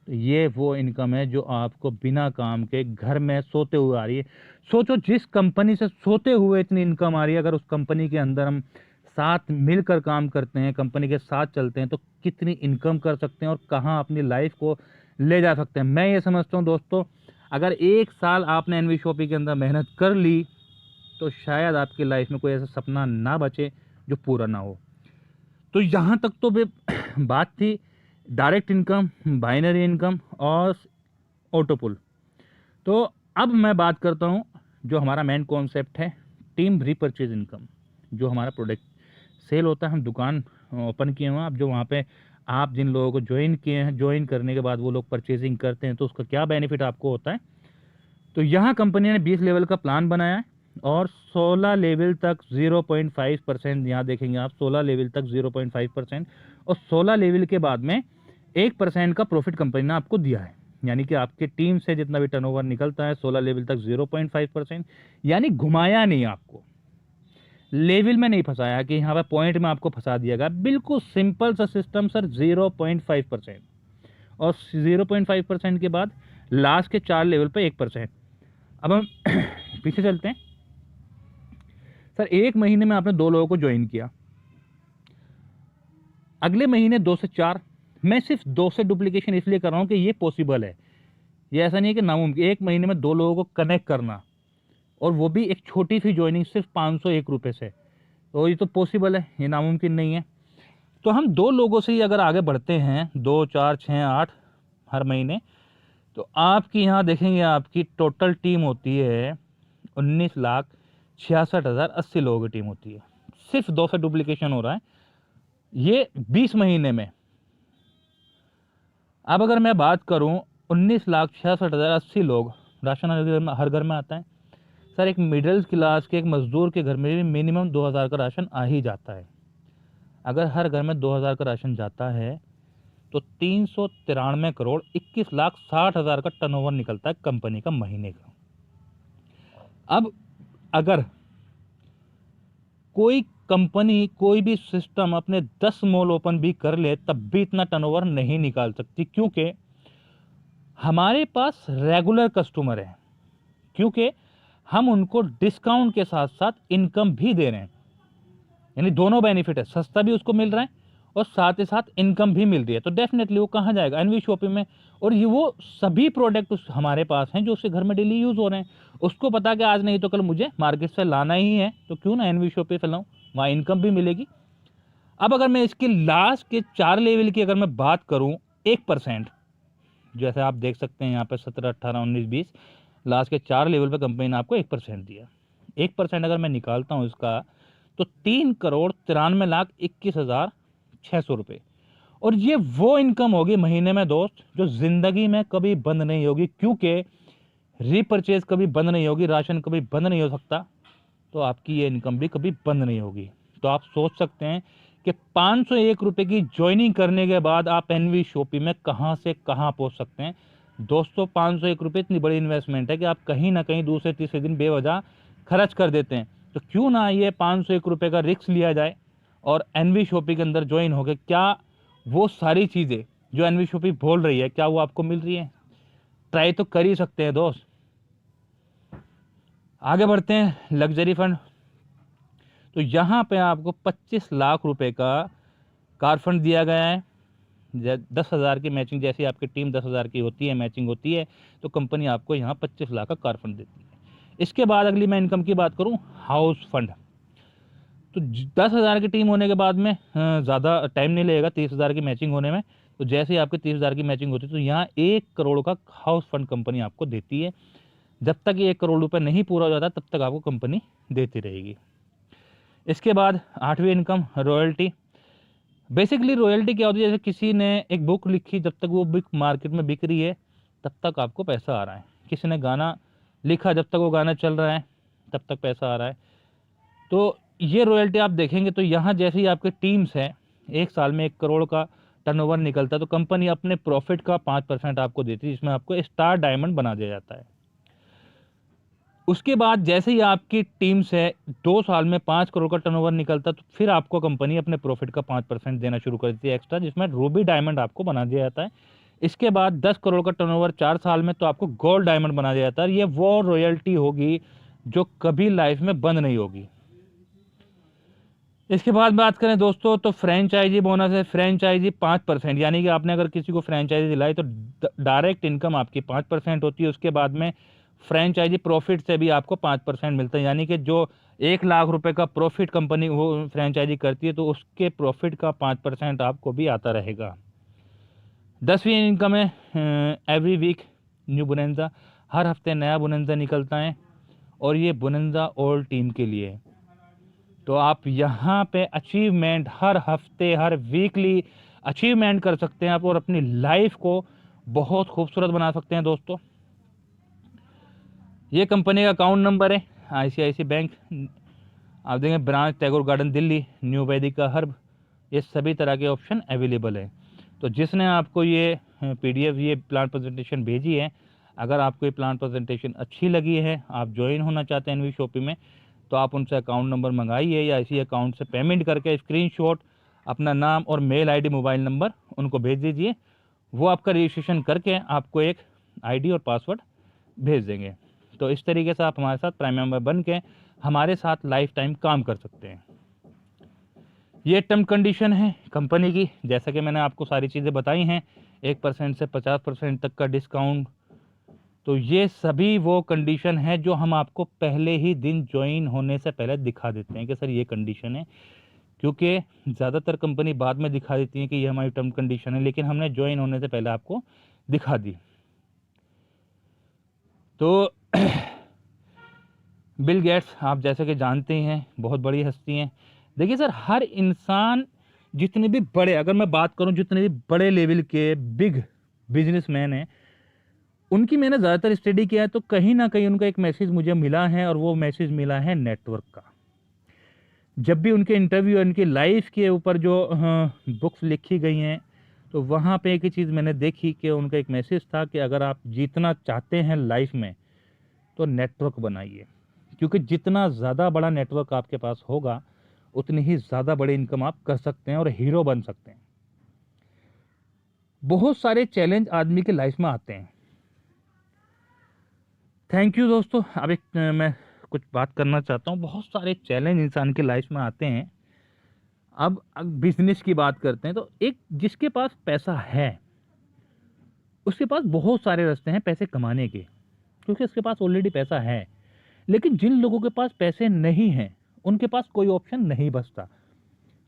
तो ये वो इनकम है जो आपको बिना काम के घर में सोते हुए आ रही है। सोचो जिस कंपनी से सोते हुए इतनी इनकम आ रही है, अगर उस कंपनी के अंदर हम साथ मिलकर काम करते हैं, कंपनी के साथ चलते हैं, तो कितनी इनकम कर सकते हैं और कहाँ अपनी लाइफ को ले जा सकते हैं। मैं ये समझता हूँ दोस्तों, अगर 1 साल आपने एनवी शॉपी के अंदर मेहनत कर ली तो शायद आपकी लाइफ में कोई ऐसा सपना ना बचे जो पूरा ना हो। तो यहाँ तक तो बात थी डायरेक्ट इनकम, बाइनरी इनकम और ऑटो पुल। तो अब मैं बात करता हूँ जो हमारा मेन कॉन्सेप्ट है, टीम रीपरचेज इनकम। जो हमारा प्रोडक्ट सेल होता है, हम दुकान ओपन किए हुए हैं, अब जो वहाँ पे आप जिन लोगों को ज्वाइन किए हैं, ज्वाइन करने के बाद वो लोग परचेजिंग करते हैं तो उसका क्या बेनिफिट आपको होता है। तो यहाँ कंपनी ने 20 लेवल का प्लान बनाया है और 16 लेवल तक 0.5%, यहाँ देखेंगे आप 16 लेवल तक 0.5%, और 16 लेवल के बाद में 1% का प्रॉफिट कंपनी ने आपको दिया है। यानी कि आपकी टीम से जितना भी टर्नओवर निकलता है 16 लेवल तक 0.5%, यानी घुमाया नहीं, आपको लेवल में नहीं फंसाया कि यहाँ पे पॉइंट में आपको फंसा दिया गया। बिल्कुल सिंपल सा सिस्टम सर, 0.5%, और 0.5% के बाद लास्ट के 4 लेवल पे 1%। अब हम पीछे चलते हैं सर। 1 महीने में आपने 2 लोगों को ज्वाइन किया, अगले महीने 2 से 4। मैं सिर्फ 2 से डुप्लीकेशन इसलिए कर रहा हूं कि ये पॉसिबल है, ये ऐसा नहीं है कि नामुमकिन। 1 महीने में 2 लोगों को कनेक्ट करना, और वो भी एक छोटी सी ज्वाइनिंग सिर्फ 501 रुपये से, तो ये तो पॉसिबल है, ये नामुमकिन नहीं है। तो हम 2 लोगों से ही अगर आगे बढ़ते हैं, 2, 4, 6, 8 हर महीने, तो आपकी यहाँ देखेंगे आपकी टोटल टीम होती है 19,66,080 लोगों की टीम होती है। सिर्फ 2 से डुप्लीकेशन हो रहा है, ये 20 महीने में। अब अगर मैं बात करूं, 19,66,080 लोग, राशन हर घर में आता है सर। एक मिडिल क्लास के, एक मजदूर के घर में भी मिनिमम 2,000 का राशन आ ही जाता है। अगर हर घर में 2,000 का राशन जाता है तो 393 करोड़ 21,60,000 का टर्नओवर निकलता है कंपनी का महीने का। अब अगर कोई कंपनी, कोई भी सिस्टम अपने 10 मॉल ओपन भी कर ले तब भी इतना टर्नओवर नहीं निकाल सकती, क्योंकि हमारे पास रेगुलर कस्टमर है, क्योंकि हम उनको डिस्काउंट के साथ साथ इनकम भी दे रहे हैं। यानी दोनों बेनिफिट है, सस्ता भी उसको मिल रहा है और साथ ही साथ इनकम भी मिल रही है। तो डेफिनेटली वो कहाँ जाएगा, एनवी शॉपिंग में। और ये वो सभी प्रोडक्ट हमारे पास हैं जो उसके घर में डेली यूज हो रहे हैं। उसको पता कि आज नहीं तो कल मुझे मार्केट से लाना ही है, तो क्यों ना एनवी शॉपिंग फैलाऊं, वहाँ इनकम भी मिलेगी। अब अगर मैं इसके लास्ट के 4 लेवल की अगर मैं बात करूं, 1%, जैसे आप देख सकते हैं यहाँ पे 17, 18, 19, 20, लास्ट के 4 लेवल पे कंपनी ने आपको 1% दिया। 1% अगर मैं निकालता हूँ इसका, तो 3,93,21,600 रुपये। और ये वो इनकम होगी महीने में दोस्त, जो जिंदगी में कभी बंद नहीं होगी, क्योंकि रीपरचेज कभी बंद नहीं होगी, राशन कभी बंद नहीं हो सकता, तो आपकी ये इनकम भी कभी बंद नहीं होगी। तो आप सोच सकते हैं कि 501 रुपये की ज्वाइनिंग करने के बाद आप एनवी शॉपी में कहाँ से कहाँ पहुँच सकते हैं। दोस्तों 501 रुपये इतनी बड़ी इन्वेस्टमेंट है कि आप कहीं ना कहीं दूसरे तीसरे दिन बेवजह खर्च कर देते हैं। तो क्यों ना ये 501 रुपये का रिस्क लिया जाए और एनवी शॉपी के अंदर ज्वाइन हो गए। क्या वो सारी चीज़ें जो एनवी शॉपी बोल रही है, क्या वो आपको मिल रही है? ट्राई तो कर ही सकते हैं दोस्त। आगे बढ़ते हैं, लग्जरी फंड। तो यहाँ पे आपको 25 लाख रुपए का कार फंड दिया गया है। 10,000 की मैचिंग, जैसी आपकी टीम 10,000 की होती है, मैचिंग होती है, तो कंपनी आपको यहाँ 25 लाख का कार फंड देती है। इसके बाद अगली मैं इनकम की बात करूँ, हाउस फंड। तो 10,000 की टीम होने के बाद में ज़्यादा टाइम नहीं लगेगा 30,000 की मैचिंग होने में। तो जैसे ही आपकी 30,000 की मैचिंग होती है तो यहाँ 1 करोड़ का हाउस फंड कंपनी आपको देती है। जब तक ये 1 करोड़ रुपये नहीं पूरा हो जाता तब तक आपको कंपनी देती रहेगी। इसके बाद 8वीं इनकम, रॉयल्टी। बेसिकली रॉयल्टी क्या होती है, जैसे किसी ने एक बुक लिखी, जब तक वो बुक मार्केट में बिक रही है तब तक आपको पैसा आ रहा है। किसी ने गाना लिखा, जब तक वो गाना चल रहा है तब तक पैसा आ रहा है। तो ये रॉयल्टी आप देखेंगे तो यहाँ जैसे ही आपके टीम्स हैं, 1 साल में 1 करोड़ का टर्नओवर निकलता है तो कंपनी अपने प्रॉफिट का 5% आपको देती है, जिसमें आपको स्टार डायमंड बना दिया जाता है। उसके बाद जैसे ही आपकी टीम्स है 2 साल में 5 करोड़ का टर्नओवर निकलता है तो फिर आपको कंपनी अपने प्रॉफिट का 5% देना शुरू कर देती है एक्स्ट्रा, जिसमें रूबी डायमंड आपको बना दिया जाता है। इसके बाद 10 करोड़ का टर्नओवर 4 साल में तो आपको गोल्ड डायमंड बना दिया जाता है। ये वो रॉयल्टी होगी जो कभी लाइफ में बंद नहीं होगी। इसके बाद बात करें दोस्तों तो फ्रेंचाइजी बोनस है। फ्रेंचाइजी 5%, यानी कि आपने अगर किसी को फ्रेंचाइजी दिलाई तो डायरेक्ट इनकम आपकी 5% होती है। उसके बाद में फ्रेंचाइजी प्रॉफिट से भी आपको 5% मिलता है, यानी कि जो 1 लाख रुपए का प्रॉफिट कंपनी वो फ्रेंचाइजी करती है तो उसके प्रॉफिट का 5% आपको भी आता रहेगा। 10वीं इनकम है एवरी वीक न्यू बोनंजा। हर हफ्ते नया बोनंजा निकलता है और ये बोनंजा ऑल टीम के लिए है। तो आप यहाँ पे अचीवमेंट हर हफ्ते, हर वीकली अचीवमेंट कर सकते हैं आप और अपनी लाइफ को बहुत खूबसूरत बना सकते हैं दोस्तों। ये कंपनी का अकाउंट नंबर है, ICICI बैंक। आप देखेंगे branch Tagore garden Delhi, new Vaidika herb, ये सभी तरह के ऑप्शन अवेलेबल है। तो जिसने आपको ये PDF, ये प्लान प्रेजेंटेशन भेजी है, अगर आपको ये प्लान प्रेजेंटेशन अच्छी लगी है, आप ज्वाइन होना चाहते हैं एनवी शॉपी में, तो आप उनसे अकाउंट नंबर मंगाइए या इसी अकाउंट से पेमेंट करके स्क्रीनशॉट अपना नाम और मेल ID, मोबाइल नंबर उनको भेज दीजिए। वो आपका रजिस्ट्रेशन करके आपको एक ID और पासवर्ड भेज देंगे। तो इस तरीके से आप हमारे साथ प्राइम मेंबर बन के हमारे साथ लाइफ टाइम काम कर सकते हैं। ये टर्म कंडीशन है कंपनी की, जैसा कि मैंने आपको सारी चीज़ें बताई हैं, 1% से 50% तक का डिस्काउंट। तो ये सभी वो कंडीशन है जो हम आपको पहले ही दिन ज्वाइन होने से पहले दिखा देते हैं कि सर ये कंडीशन है, क्योंकि ज़्यादातर कंपनी बाद में दिखा देती है कि ये हमारी टर्म कंडीशन है, लेकिन हमने ज्वाइन होने से पहले आपको दिखा दी। तो बिल गेट्स आप जैसे कि जानते हैं बहुत बड़ी हस्ती हैं। देखिए सर, हर इंसान, जितने भी बड़े, अगर मैं बात करूं जितने भी बड़े लेवल के बिग बिजनेसमैन हैं, उनकी मैंने ज़्यादातर स्टडी किया है तो कहीं ना कहीं उनका एक मैसेज मुझे मिला है और वो मैसेज मिला है नेटवर्क का। जब भी उनके इंटरव्यू, उनकी लाइफ के ऊपर जो बुक्स लिखी गई हैं, तो वहाँ पे एक ही चीज़ मैंने देखी कि उनका एक मैसेज था कि अगर आप जीतना चाहते हैं लाइफ में तो नेटवर्क बनाइए, क्योंकि जितना ज़्यादा बड़ा नेटवर्क आपके पास होगा उतनी ही ज़्यादा बड़ी इनकम आप कर सकते हैं और हीरो बन सकते हैं। बहुत सारे चैलेंज आदमी के लाइफ में आते हैं। थैंक यू दोस्तों। अब एक मैं कुछ बात करना चाहता हूँ। बहुत सारे चैलेंज इंसान के लाइफ में आते हैं। अब बिजनेस की बात करते हैं तो एक जिसके पास पैसा है उसके पास बहुत सारे रास्ते हैं पैसे कमाने के, क्योंकि उसके पास ऑलरेडी पैसा है। लेकिन जिन लोगों के पास पैसे नहीं हैं उनके पास कोई ऑप्शन नहीं बचता।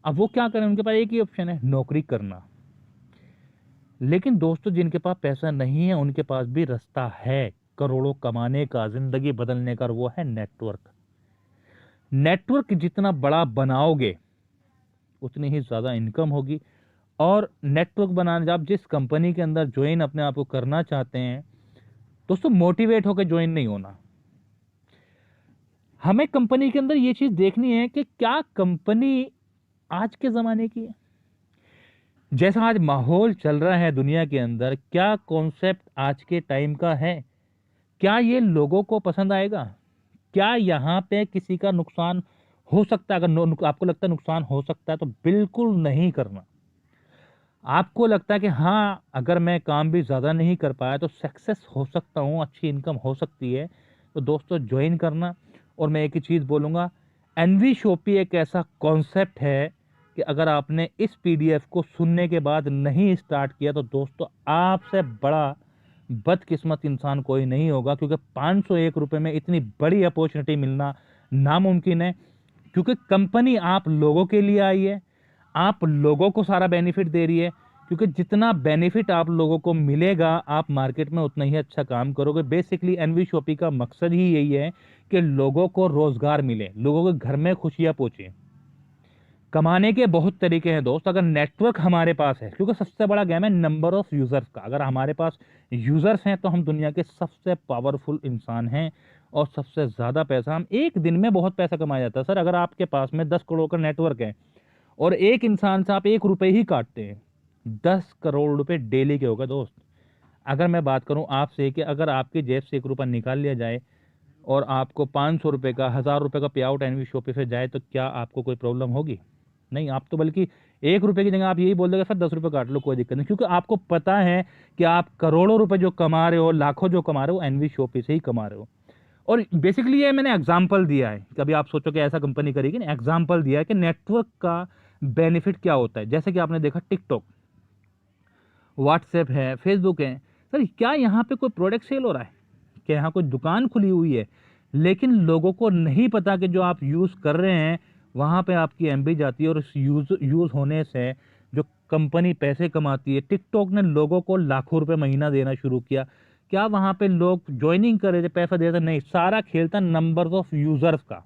अब वो क्या करें, उनके पास एक ही ऑप्शन है, नौकरी करना। लेकिन दोस्तों, जिनके पास पैसा नहीं है उनके पास भी रास्ता है करोड़ों कमाने का, जिंदगी बदलने का, वो है नेटवर्क। नेटवर्क जितना बड़ा बनाओगे उतनी ही ज़्यादा इनकम होगी। और नेटवर्क बनाने, जब जिस कंपनी के अंदर ज्वाइन अपने आप को करना चाहते हैं दोस्तों, मोटिवेट होकर ज्वाइन नहीं होना। हमें कंपनी के अंदर ये चीज़ देखनी है कि क्या कंपनी आज के ज़माने की है, जैसा आज माहौल चल रहा है दुनिया के अंदर, क्या कॉन्सेप्ट आज के टाइम का है, क्या ये लोगों को पसंद आएगा, क्या यहाँ पे किसी का नुकसान हो सकता है। अगर आपको लगता है नुकसान हो सकता है तो बिल्कुल नहीं करना। आपको लगता है कि हाँ, अगर मैं काम भी ज़्यादा नहीं कर पाया तो सक्सेस हो सकता हूँ, अच्छी इनकम हो सकती है, तो दोस्तों ज्वाइन करना। और मैं एक ही चीज़ बोलूँगा, एनवी शॉपी एक ऐसा कॉन्सेप्ट है कि अगर आपने इस पीडीएफ को सुनने के बाद नहीं स्टार्ट किया तो दोस्तों आपसे बड़ा बदकिस्मत इंसान कोई नहीं होगा, क्योंकि 501 रुपये में इतनी बड़ी अपॉर्चुनिटी मिलना नामुमकिन है। क्योंकि कंपनी आप लोगों के लिए आई है, आप लोगों को सारा बेनिफिट दे रही है, क्योंकि जितना बेनिफिट आप लोगों को मिलेगा आप मार्केट में उतना ही अच्छा काम करोगे। बेसिकली एनवी शॉपी का मकसद ही यही है कि लोगों को रोजगार मिले, लोगों के घर में खुशियां पहुंचे। कमाने के बहुत तरीके हैं दोस्त, अगर नेटवर्क हमारे पास है, क्योंकि सबसे बड़ा गेम है नंबर ऑफ यूजर्स का। अगर हमारे पास यूजर्स हैं तो हम दुनिया के सबसे पावरफुल इंसान हैं और सबसे ज्यादा पैसा, हम एक दिन में बहुत पैसा कमाया जाता है। सर अगर आपके पास में 10 करोड़ का नेटवर्क है और एक इंसान से आप 1 रुपए ही काटते हैं, 10 करोड़ रुपए डेली के होगा दोस्त। अगर मैं बात करूं आपसे कि अगर आपकी जेब से 1 रुपया निकाल लिया जाए और आपको 500 रुपए का, 1000 रुपए का पे आउट एनवी शॉपी से जाए तो क्या आपको कोई प्रॉब्लम होगी? नहीं, आप तो बल्कि 1 रुपए की जगह आप यही बोल देगा सर 10 रुपए काट लो, कोई दिक्कत नहीं, क्योंकि आपको पता है कि आप करोड़ों रुपए जो कमा रहे हो, लाखों जो कमा रहे हो, एनवी शॉपी से ही कमा रहे हो। और बेसिकली ये मैंने एग्जाम्पल दिया है, कभी आप सोचो कि ऐसा कंपनी करेगी, नहीं, एग्जाम्पल दिया है कि नेटवर्क का बेनिफिट क्या होता है। जैसे कि आपने देखा टिकटॉक, व्हाट्सएप है, फेसबुक है, सर क्या यहाँ पे कोई प्रोडक्ट सेल हो रहा है? क्या यहाँ कोई दुकान खुली हुई है? लेकिन लोगों को नहीं पता कि जो आप यूज़ कर रहे हैं वहाँ पे आपकी एमबी जाती है और इस यूज़ होने से जो कंपनी पैसे कमाती है। टिकटॉक ने लोगों को लाखों रुपए महीना देना शुरू किया। क्या वहाँ पे लोग ज्वाइनिंग कर रहे थे, पैसा दे रहे थे? नहीं, सारा खेल था नंबर ऑफ यूजर्स का।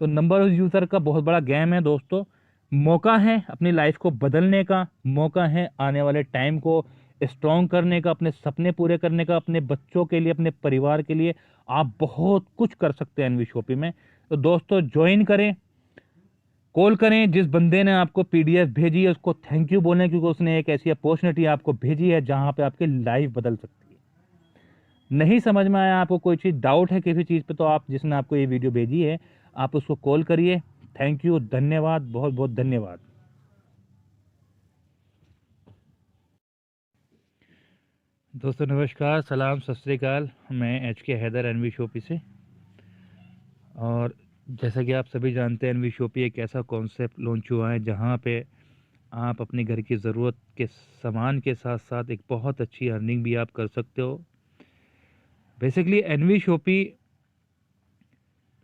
तो नंबर ऑफ यूजर का बहुत बड़ा गेम है दोस्तों। मौका है अपनी लाइफ को बदलने का, मौका है आने वाले टाइम को स्ट्रॉन्ग करने का, अपने सपने पूरे करने का, अपने बच्चों के लिए, अपने परिवार के लिए आप बहुत कुछ कर सकते हैं एनवी शॉपी में। तो दोस्तों ज्वाइन करें, कॉल करें। जिस बंदे ने आपको पीडीएफ भेजी है उसको थैंक यू बोलें, क्योंकि उसने एक ऐसी अपॉर्चुनिटी आपको भेजी है जहां पे आपकी लाइफ बदल सकती है। नहीं समझ में आया आपको, कोई चीज़ डाउट है किसी चीज़ पे, तो आप जिसने आपको ये वीडियो भेजी है आप उसको कॉल करिए। थैंक यू, धन्यवाद, बहुत बहुत धन्यवाद। दोस्तों नमस्कार, सलाम, सत श्री अकाल। मैं एच के हैदर एनवी शॉपी से। और जैसा कि आप सभी जानते हैं एनवी शॉपी एक ऐसा कॉन्सेप्ट लॉन्च हुआ है जहां पे आप अपने घर की ज़रूरत के सामान के साथ साथ एक बहुत अच्छी अर्निंग भी आप कर सकते हो। बेसिकली एनवी शॉपी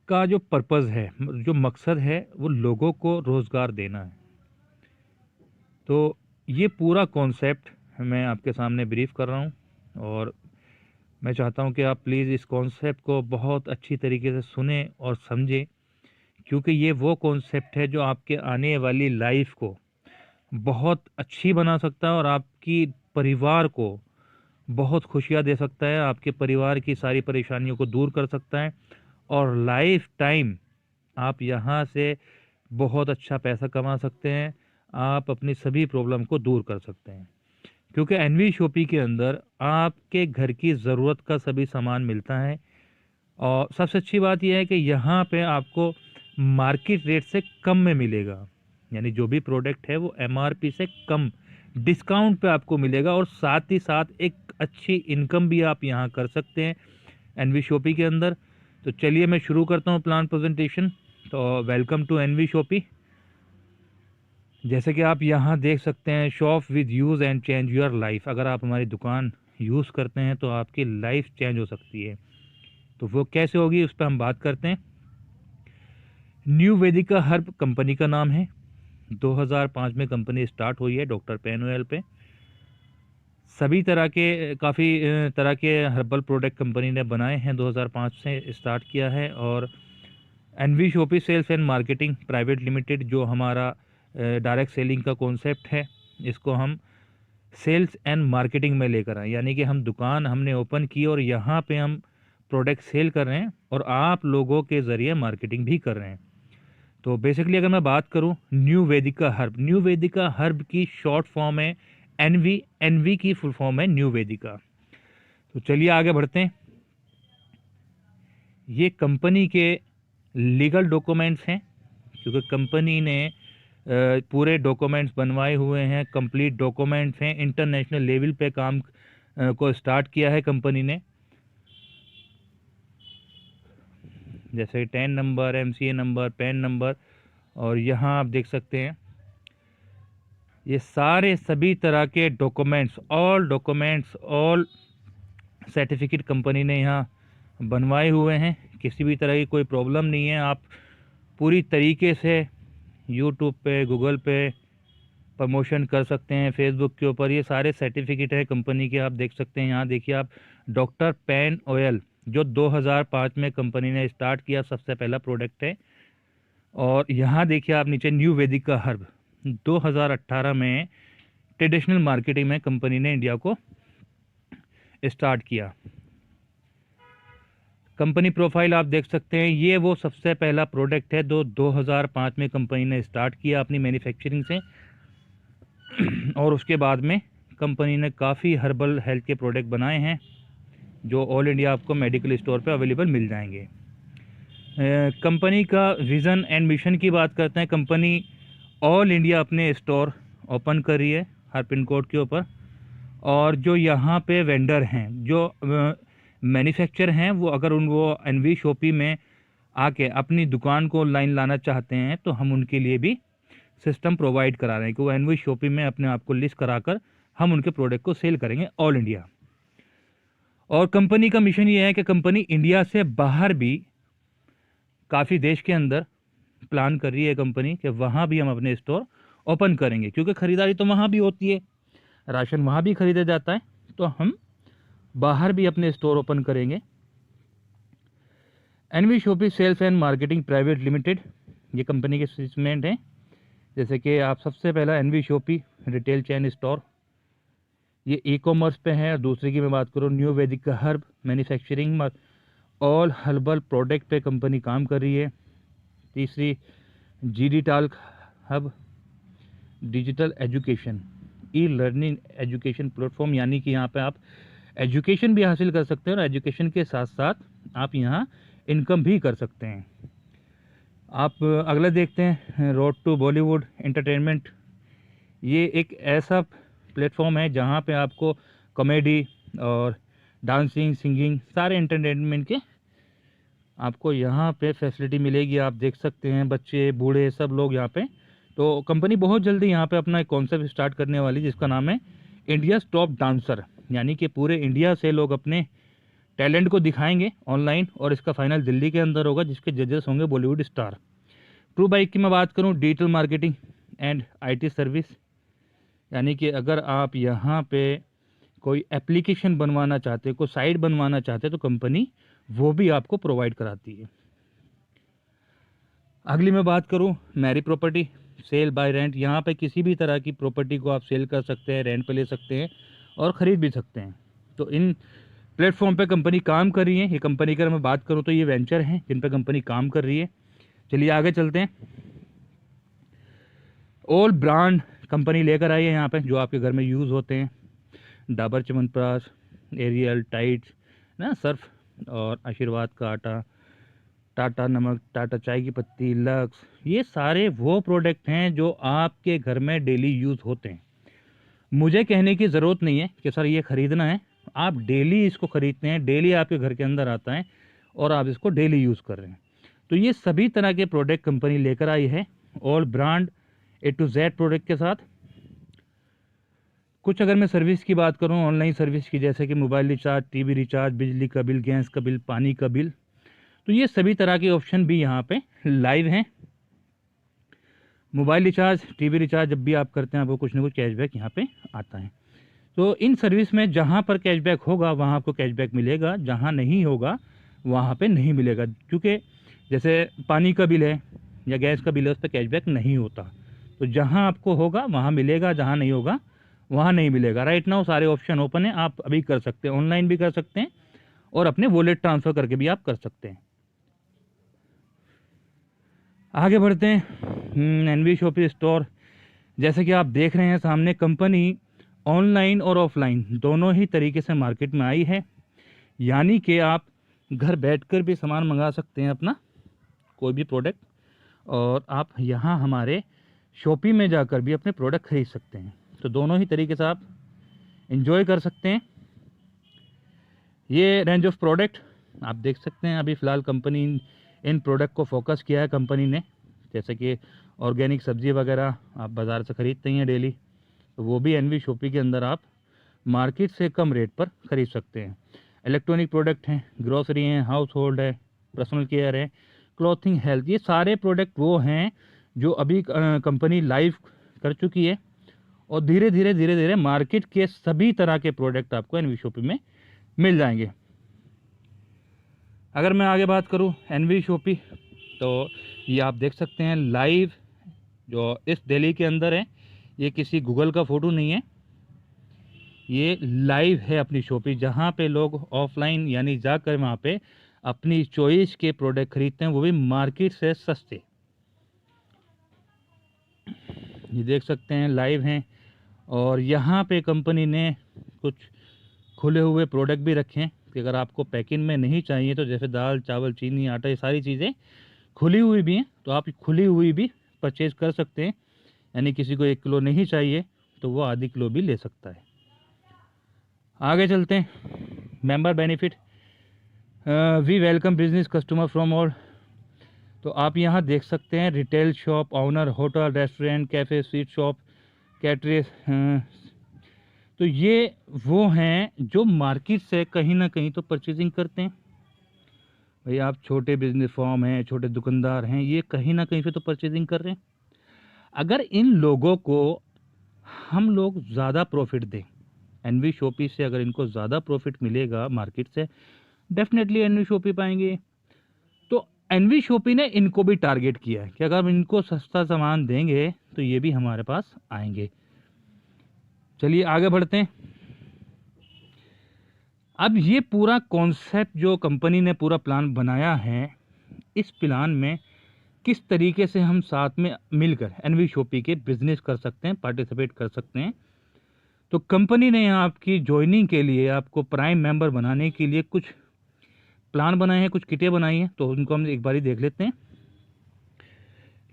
का जो पर्पज़ है, जो मकसद है, वो लोगों को रोज़गार देना है। तो ये पूरा कॉन्सेप्ट मैं आपके सामने ब्रीफ कर रहा हूँ और मैं चाहता हूँ कि आप प्लीज़ इस कॉन्सेप्ट को बहुत अच्छी तरीके से सुने और समझें, क्योंकि ये वो कॉन्सेप्ट है जो आपके आने वाली लाइफ को बहुत अच्छी बना सकता है और आपकी परिवार को बहुत खुशियाँ दे सकता है, आपके परिवार की सारी परेशानियों को दूर कर सकता है और लाइफ टाइम आप यहाँ से बहुत अच्छा पैसा कमा सकते हैं, आप अपनी सभी प्रॉब्लम को दूर कर सकते हैं। क्योंकि एनवी शॉपी के अंदर आपके घर की ज़रूरत का सभी सामान मिलता है और सबसे अच्छी बात यह है कि यहाँ पे आपको मार्केट रेट से कम में मिलेगा। यानी जो भी प्रोडक्ट है वो एमआरपी से कम डिस्काउंट पे आपको मिलेगा और साथ ही साथ एक अच्छी इनकम भी आप यहाँ कर सकते हैं एनवी शॉपी के अंदर। तो चलिए मैं शुरू करता हूँ प्लान प्रेजेंटेशन। तो वेलकम टू एनवी शॉपी। जैसे कि आप यहाँ देख सकते हैं, shop with use and change your life. अगर आप हमारी दुकान यूज़ करते हैं तो आपकी लाइफ चेंज हो सकती है। तो वो कैसे होगी उस पर हम बात करते हैं। न्यू वेदिका हर्ब कंपनी का नाम है। 2005 में कंपनी स्टार्ट हुई है डॉक्टर पेन ऑयल पे। सभी तरह के काफ़ी तरह के हर्बल प्रोडक्ट कंपनी ने बनाए हैं, 2005 से स्टार्ट किया है। और NV Shoppy sales and marketing private limited जो हमारा डायरेक्ट सेलिंग का कॉन्सेप्ट है, इसको हम सेल्स एंड मार्केटिंग में लेकर आए। यानी कि हम दुकान हमने ओपन की और यहाँ पे हम प्रोडक्ट सेल कर रहे हैं और आप लोगों के ज़रिए मार्केटिंग भी कर रहे हैं। तो बेसिकली अगर मैं बात करूं न्यू वेदिका हर्ब, न्यू वेदिका हर्ब की शॉर्ट फॉर्म है एनवी, एनवी की फुल फॉर्म है न्यू वेदिका। तो चलिए आगे बढ़ते हैं। ये कंपनी के लीगल डॉक्यूमेंट्स हैं, क्योंकि कंपनी ने पूरे डॉक्यूमेंट्स बनवाए हुए हैं, कंप्लीट डॉक्यूमेंट्स हैं, इंटरनेशनल लेवल पे काम को स्टार्ट किया है कंपनी ने। जैसे 10 number, MCA number, pan number और यहाँ आप देख सकते हैं ये सारे सभी तरह के डॉक्यूमेंट्स, ऑल सर्टिफिकेट कंपनी ने यहाँ बनवाए हुए हैं। किसी भी तरह की कोई प्रॉब्लम नहीं है। आप पूरी तरीके से यूट्यूब पे, गूगल पे प्रमोशन कर सकते हैं, फेसबुक के ऊपर। ये सारे सर्टिफिकेट है कंपनी के, आप देख सकते हैं। यहाँ देखिए आप, डॉक्टर पेन ऑयल जो 2005 में कंपनी ने स्टार्ट किया, सबसे पहला प्रोडक्ट है। और यहाँ देखिए आप नीचे न्यू वेदिका हर्ब 2018 में ट्रेडिशनल मार्केटिंग में कंपनी ने इंडिया को स्टार्ट किया। कंपनी प्रोफाइल आप देख सकते हैं, ये वो सबसे पहला प्रोडक्ट है जो 2005 में कंपनी ने स्टार्ट किया अपनी मैन्युफैक्चरिंग से। और उसके बाद में कंपनी ने काफ़ी हर्बल हेल्थ के प्रोडक्ट बनाए हैं जो ऑल इंडिया आपको मेडिकल स्टोर पे अवेलेबल मिल जाएंगे। कंपनी का विज़न एंड मिशन की बात करते हैं। कंपनी ऑल इंडिया अपने स्टोर ओपन कर रही है हर पिन कोड के ऊपर। और जो यहाँ पे वेंडर हैं, जो मैन्युफैक्चर हैं, वो अगर वो एनवी शॉपी में आके अपनी दुकान को ऑनलाइन लाना चाहते हैं तो हम उनके लिए भी सिस्टम प्रोवाइड करा रहे हैं कि वो एनवी शॉपी में अपने आप को लिस्ट कराकर हम उनके प्रोडक्ट को सेल करेंगे ऑल इंडिया। और कंपनी का मिशन ये है कि कंपनी इंडिया से बाहर भी काफ़ी देश के अंदर प्लान कर रही है कंपनी कि वहाँ भी हम अपने स्टोर ओपन करेंगे, क्योंकि ख़रीदारी तो वहाँ भी होती है, राशन वहाँ भी खरीदा जाता है, तो हम बाहर भी अपने स्टोर ओपन करेंगे। NV Shoppy sales and marketing private limited ये कंपनी के स्टेटमेंट हैं। जैसे कि आप सबसे पहला NV Shoppy retail chain store, ये ई कॉमर्स पे है। दूसरी की मैं बात करूँ, न्यू वैदिक herb manufacturing all herbal product पे कंपनी काम कर रही है। तीसरी GD talc hub digital education e learning education platform, यानी कि यहाँ पे आप एजुकेशन भी हासिल कर सकते हैं और एजुकेशन के साथ साथ आप यहाँ इनकम भी कर सकते हैं। आप अगला देखते हैं, रोड टू बॉलीवुड एंटरटेनमेंट। ये एक ऐसा प्लेटफॉर्म है जहाँ पे आपको कॉमेडी और डांसिंग, सिंगिंग, सारे एंटरटेनमेंट के आपको यहाँ पे फैसिलिटी मिलेगी। आप देख सकते हैं बच्चे, बूढ़े, सब लोग यहाँ पे। तो कंपनी बहुत जल्दी यहाँ पे अपना एक कॉन्सेप्ट स्टार्ट करने वाली जिसका नाम है इंडिया टॉप डांसर, यानी कि पूरे इंडिया से लोग अपने टैलेंट को दिखाएंगे ऑनलाइन। और इसका फाइनल दिल्ली के अंदर होगा जिसके जजेस होंगे बॉलीवुड स्टार। ट्रू बाइक की मैं बात करूँ, digital marketing and IT service, यानी कि अगर आप यहाँ पे कोई एप्लीकेशन बनवाना चाहते, कोई साइट बनवाना चाहते तो कंपनी वो भी आपको प्रोवाइड कराती है। अगली मैं बात करूँ, मैरी प्रॉपर्टी सेल बाय रेंट। यहाँ पे किसी भी तरह की प्रॉपर्टी को आप सेल कर सकते हैं, रेंट पे ले सकते हैं और ख़रीद भी सकते हैं। तो इन प्लेटफॉर्म पे कंपनी काम कर रही है। ये कंपनी की अगर मैं बात करूँ तो ये वेंचर हैं जिन पे कंपनी काम कर रही है। चलिए आगे चलते हैं। ऑल ब्रांड कंपनी लेकर आई है यहाँ पे जो आपके घर में यूज़ होते हैं। डाबर च्यवनप्राश, एरियल, टाइड ना, सर्फ और आशीर्वाद का आटा, टाटा नमक, टाटा चाय की पत्ती, लक्स, ये सारे वो प्रोडक्ट हैं जो आपके घर में डेली यूज़ होते हैं। मुझे कहने की ज़रूरत नहीं है कि सर ये ख़रीदना है, आप डेली इसको ख़रीदते हैं, डेली आपके घर के अंदर आता है और आप इसको डेली यूज़ कर रहे हैं। तो ये सभी तरह के प्रोडक्ट कंपनी लेकर आई है, all brand A to Z product के साथ। कुछ अगर मैं सर्विस की बात करूं, ऑनलाइन सर्विस की, जैसे कि मोबाइल रिचार्ज, टीवी रिचार्ज, बिजली का बिल, गैस का बिल, पानी का बिल, तो ये सभी तरह के ऑप्शन भी यहाँ पे लाइव हैं। मोबाइल रिचार्ज, टीवी रिचार्ज जब भी आप करते हैं आपको कुछ ना कुछ कैशबैक यहाँ पे आता है। तो इन सर्विस में जहाँ पर कैशबैक होगा वहाँ आपको कैशबैक मिलेगा, जहाँ नहीं होगा वहाँ पे नहीं मिलेगा। क्योंकि जैसे पानी का बिल है या गैस का बिल है, उस पर कैशबैक नहीं होता। तो जहाँ आपको होगा वहाँ मिलेगा, जहाँ नहीं होगा वहाँ नहीं मिलेगा। राइट नाउ सारे ऑप्शन ओपन है, आप अभी कर सकते हैं, ऑनलाइन भी कर सकते हैं और अपने वॉलेट ट्रांसफ़र करके भी आप कर सकते हैं। आगे बढ़ते हैं, एनवी शॉपी स्टोर। जैसे कि आप देख रहे हैं सामने, कंपनी ऑनलाइन और ऑफलाइन दोनों ही तरीके से मार्केट में आई है, यानी कि आप घर बैठकर भी सामान मंगा सकते हैं अपना कोई भी प्रोडक्ट, और आप यहाँ हमारे शॉपी में जाकर भी अपने प्रोडक्ट खरीद सकते हैं। तो दोनों ही तरीके से आप एंजॉय कर सकते हैं। ये रेंज ऑफ प्रोडक्ट आप देख सकते हैं। अभी फ़िलहाल कंपनी इन प्रोडक्ट को फोकस किया है कंपनी ने जैसे कि ऑर्गेनिक सब्जी वगैरह आप बाज़ार से ख़रीदते ही हैं डेली, तो वो भी एनवी शॉपी के अंदर आप मार्केट से कम रेट पर ख़रीद सकते हैं। इलेक्ट्रॉनिक प्रोडक्ट हैं, ग्रोसरी हैं, हाउस होल्ड है, पर्सनल केयर है, क्लॉथिंग, हेल्थ, ये सारे प्रोडक्ट वो हैं जो अभी कंपनी लाइव कर चुकी है और धीरे धीरे मार्केट के सभी तरह के प्रोडक्ट आपको एनवी शॉपी में मिल जाएंगे। अगर मैं आगे बात करूं एनवी शॉपी, तो ये आप देख सकते हैं लाइव जो इस दिल्ली के अंदर है, ये किसी गूगल का फ़ोटो नहीं है, ये लाइव है अपनी शॉपी, जहाँ पे लोग ऑफलाइन यानी जाकर वहाँ पे अपनी चॉइस के प्रोडक्ट खरीदते हैं, वो भी मार्केट से सस्ते। ये देख सकते हैं लाइव हैं और यहाँ पे कंपनी ने कुछ खुले हुए प्रोडक्ट भी रखे हैं कि अगर आपको पैकिंग में नहीं चाहिए तो जैसे दाल, चावल, चीनी, आटा, ये सारी चीज़ें खुली हुई भी हैं, तो आप खुली हुई भी परचेज़ कर सकते हैं। यानी किसी को 1 किलो नहीं चाहिए तो वो आधी किलो भी ले सकता है। आगे चलते हैं, member benefit, we welcome business customer from all. तो आप यहाँ देख सकते हैं retail shop owner, hotel, restaurant, cafe, sweet shop, caterers, तो ये वो हैं जो मार्केट से कहीं ना कहीं तो परचेजिंग करते हैं। भाई आप छोटे बिजनेस फॉर्म हैं, छोटे दुकानदार हैं, ये कहीं ना कहीं से तो परचेजिंग कर रहे हैं। अगर इन लोगों को हम लोग ज़्यादा प्रॉफिट दें, एनवी शॉपी से अगर इनको ज़्यादा प्रॉफिट मिलेगा मार्केट से, डेफिनेटली एनवी शॉपी पाएंगे। तो एनवी शॉपी ने इनको भी टारगेट किया है कि अगर हम इनको सस्ता सामान देंगे तो ये भी हमारे पास आएंगे। चलिए आगे बढ़ते हैं। अब ये पूरा कॉन्सेप्ट जो कंपनी ने पूरा प्लान बनाया है, इस प्लान में किस तरीके से हम साथ में मिलकर एनवी शॉपी के बिजनेस कर सकते हैं, पार्टिसिपेट कर सकते हैं। तो कंपनी ने यहाँ आपकी ज्वाइनिंग के लिए, आपको प्राइम मेंबर बनाने के लिए कुछ प्लान बनाए हैं, कुछ किटें बनाई हैं, तो उनको हम एक बारी देख लेते हैं।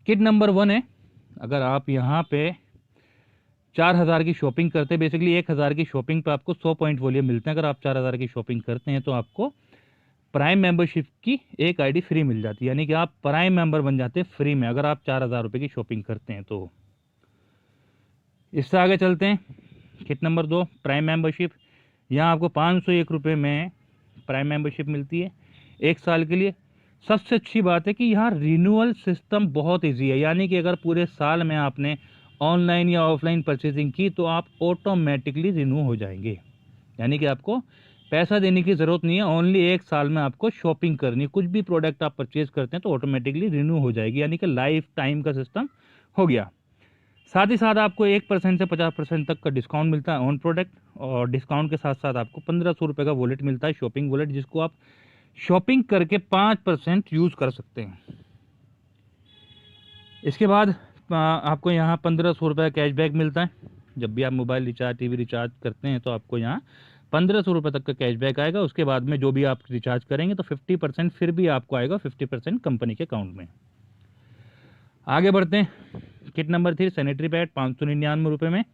किट नंबर 1 है, अगर आप यहाँ पे 4000 की शॉपिंग करते हैं, बेसिकली 1000 की शॉपिंग पे आपको 100 पॉइंट वॉल्यूम मिलते हैं। अगर आप 4000 की शॉपिंग करते हैं तो आपको प्राइम मेंबरशिप की एक आईडी फ्री मिल जाती है, यानी कि आप प्राइम मेंबर बन जाते हैं फ्री में अगर आप 4000 रुपये की शॉपिंग करते हैं। तो इससे आगे चलते हैं, किट नंबर 2 प्राइम मेंबरशिप। यहाँ आपको 501 रुपये में प्राइम मेंबरशिप मिलती है 1 साल के लिए। सबसे अच्छी बात है कि यहाँ रिन्यूअल सिस्टम बहुत ईजी है, यानी कि अगर पूरे साल में आपने ऑनलाइन या ऑफलाइन परचेजिंग की तो आप ऑटोमेटिकली रिन्यू हो जाएंगे, यानी कि आपको पैसा देने की ज़रूरत नहीं है। ओनली 1 साल में आपको शॉपिंग करनी, कुछ भी प्रोडक्ट आप परचेज करते हैं तो ऑटोमेटिकली रिन्यू हो जाएगी, यानी कि लाइफ टाइम का सिस्टम हो गया। साथ ही साथ आपको 1% से 50% तक का डिस्काउंट मिलता है ऑन प्रोडक्ट, और डिस्काउंट के साथ साथ आपको 1500 रुपये का वॉलेट मिलता है, शॉपिंग वॉलेट, जिसको आप शॉपिंग करके 5% यूज़ कर सकते हैं। इसके बाद आपको यहाँ 1500 रुपये का कैशबैक मिलता है। जब भी आप मोबाइल रिचार्ज, टीवी रिचार्ज करते हैं तो आपको यहाँ 1500 रुपये तक का कैशबैक आएगा। उसके बाद में जो भी आप रिचार्ज करेंगे तो 50% फिर भी आपको आएगा, 50% कंपनी के अकाउंट में। आगे बढ़ते हैं, किट नंबर 3 सैनिटरी पैड 599 रुपये में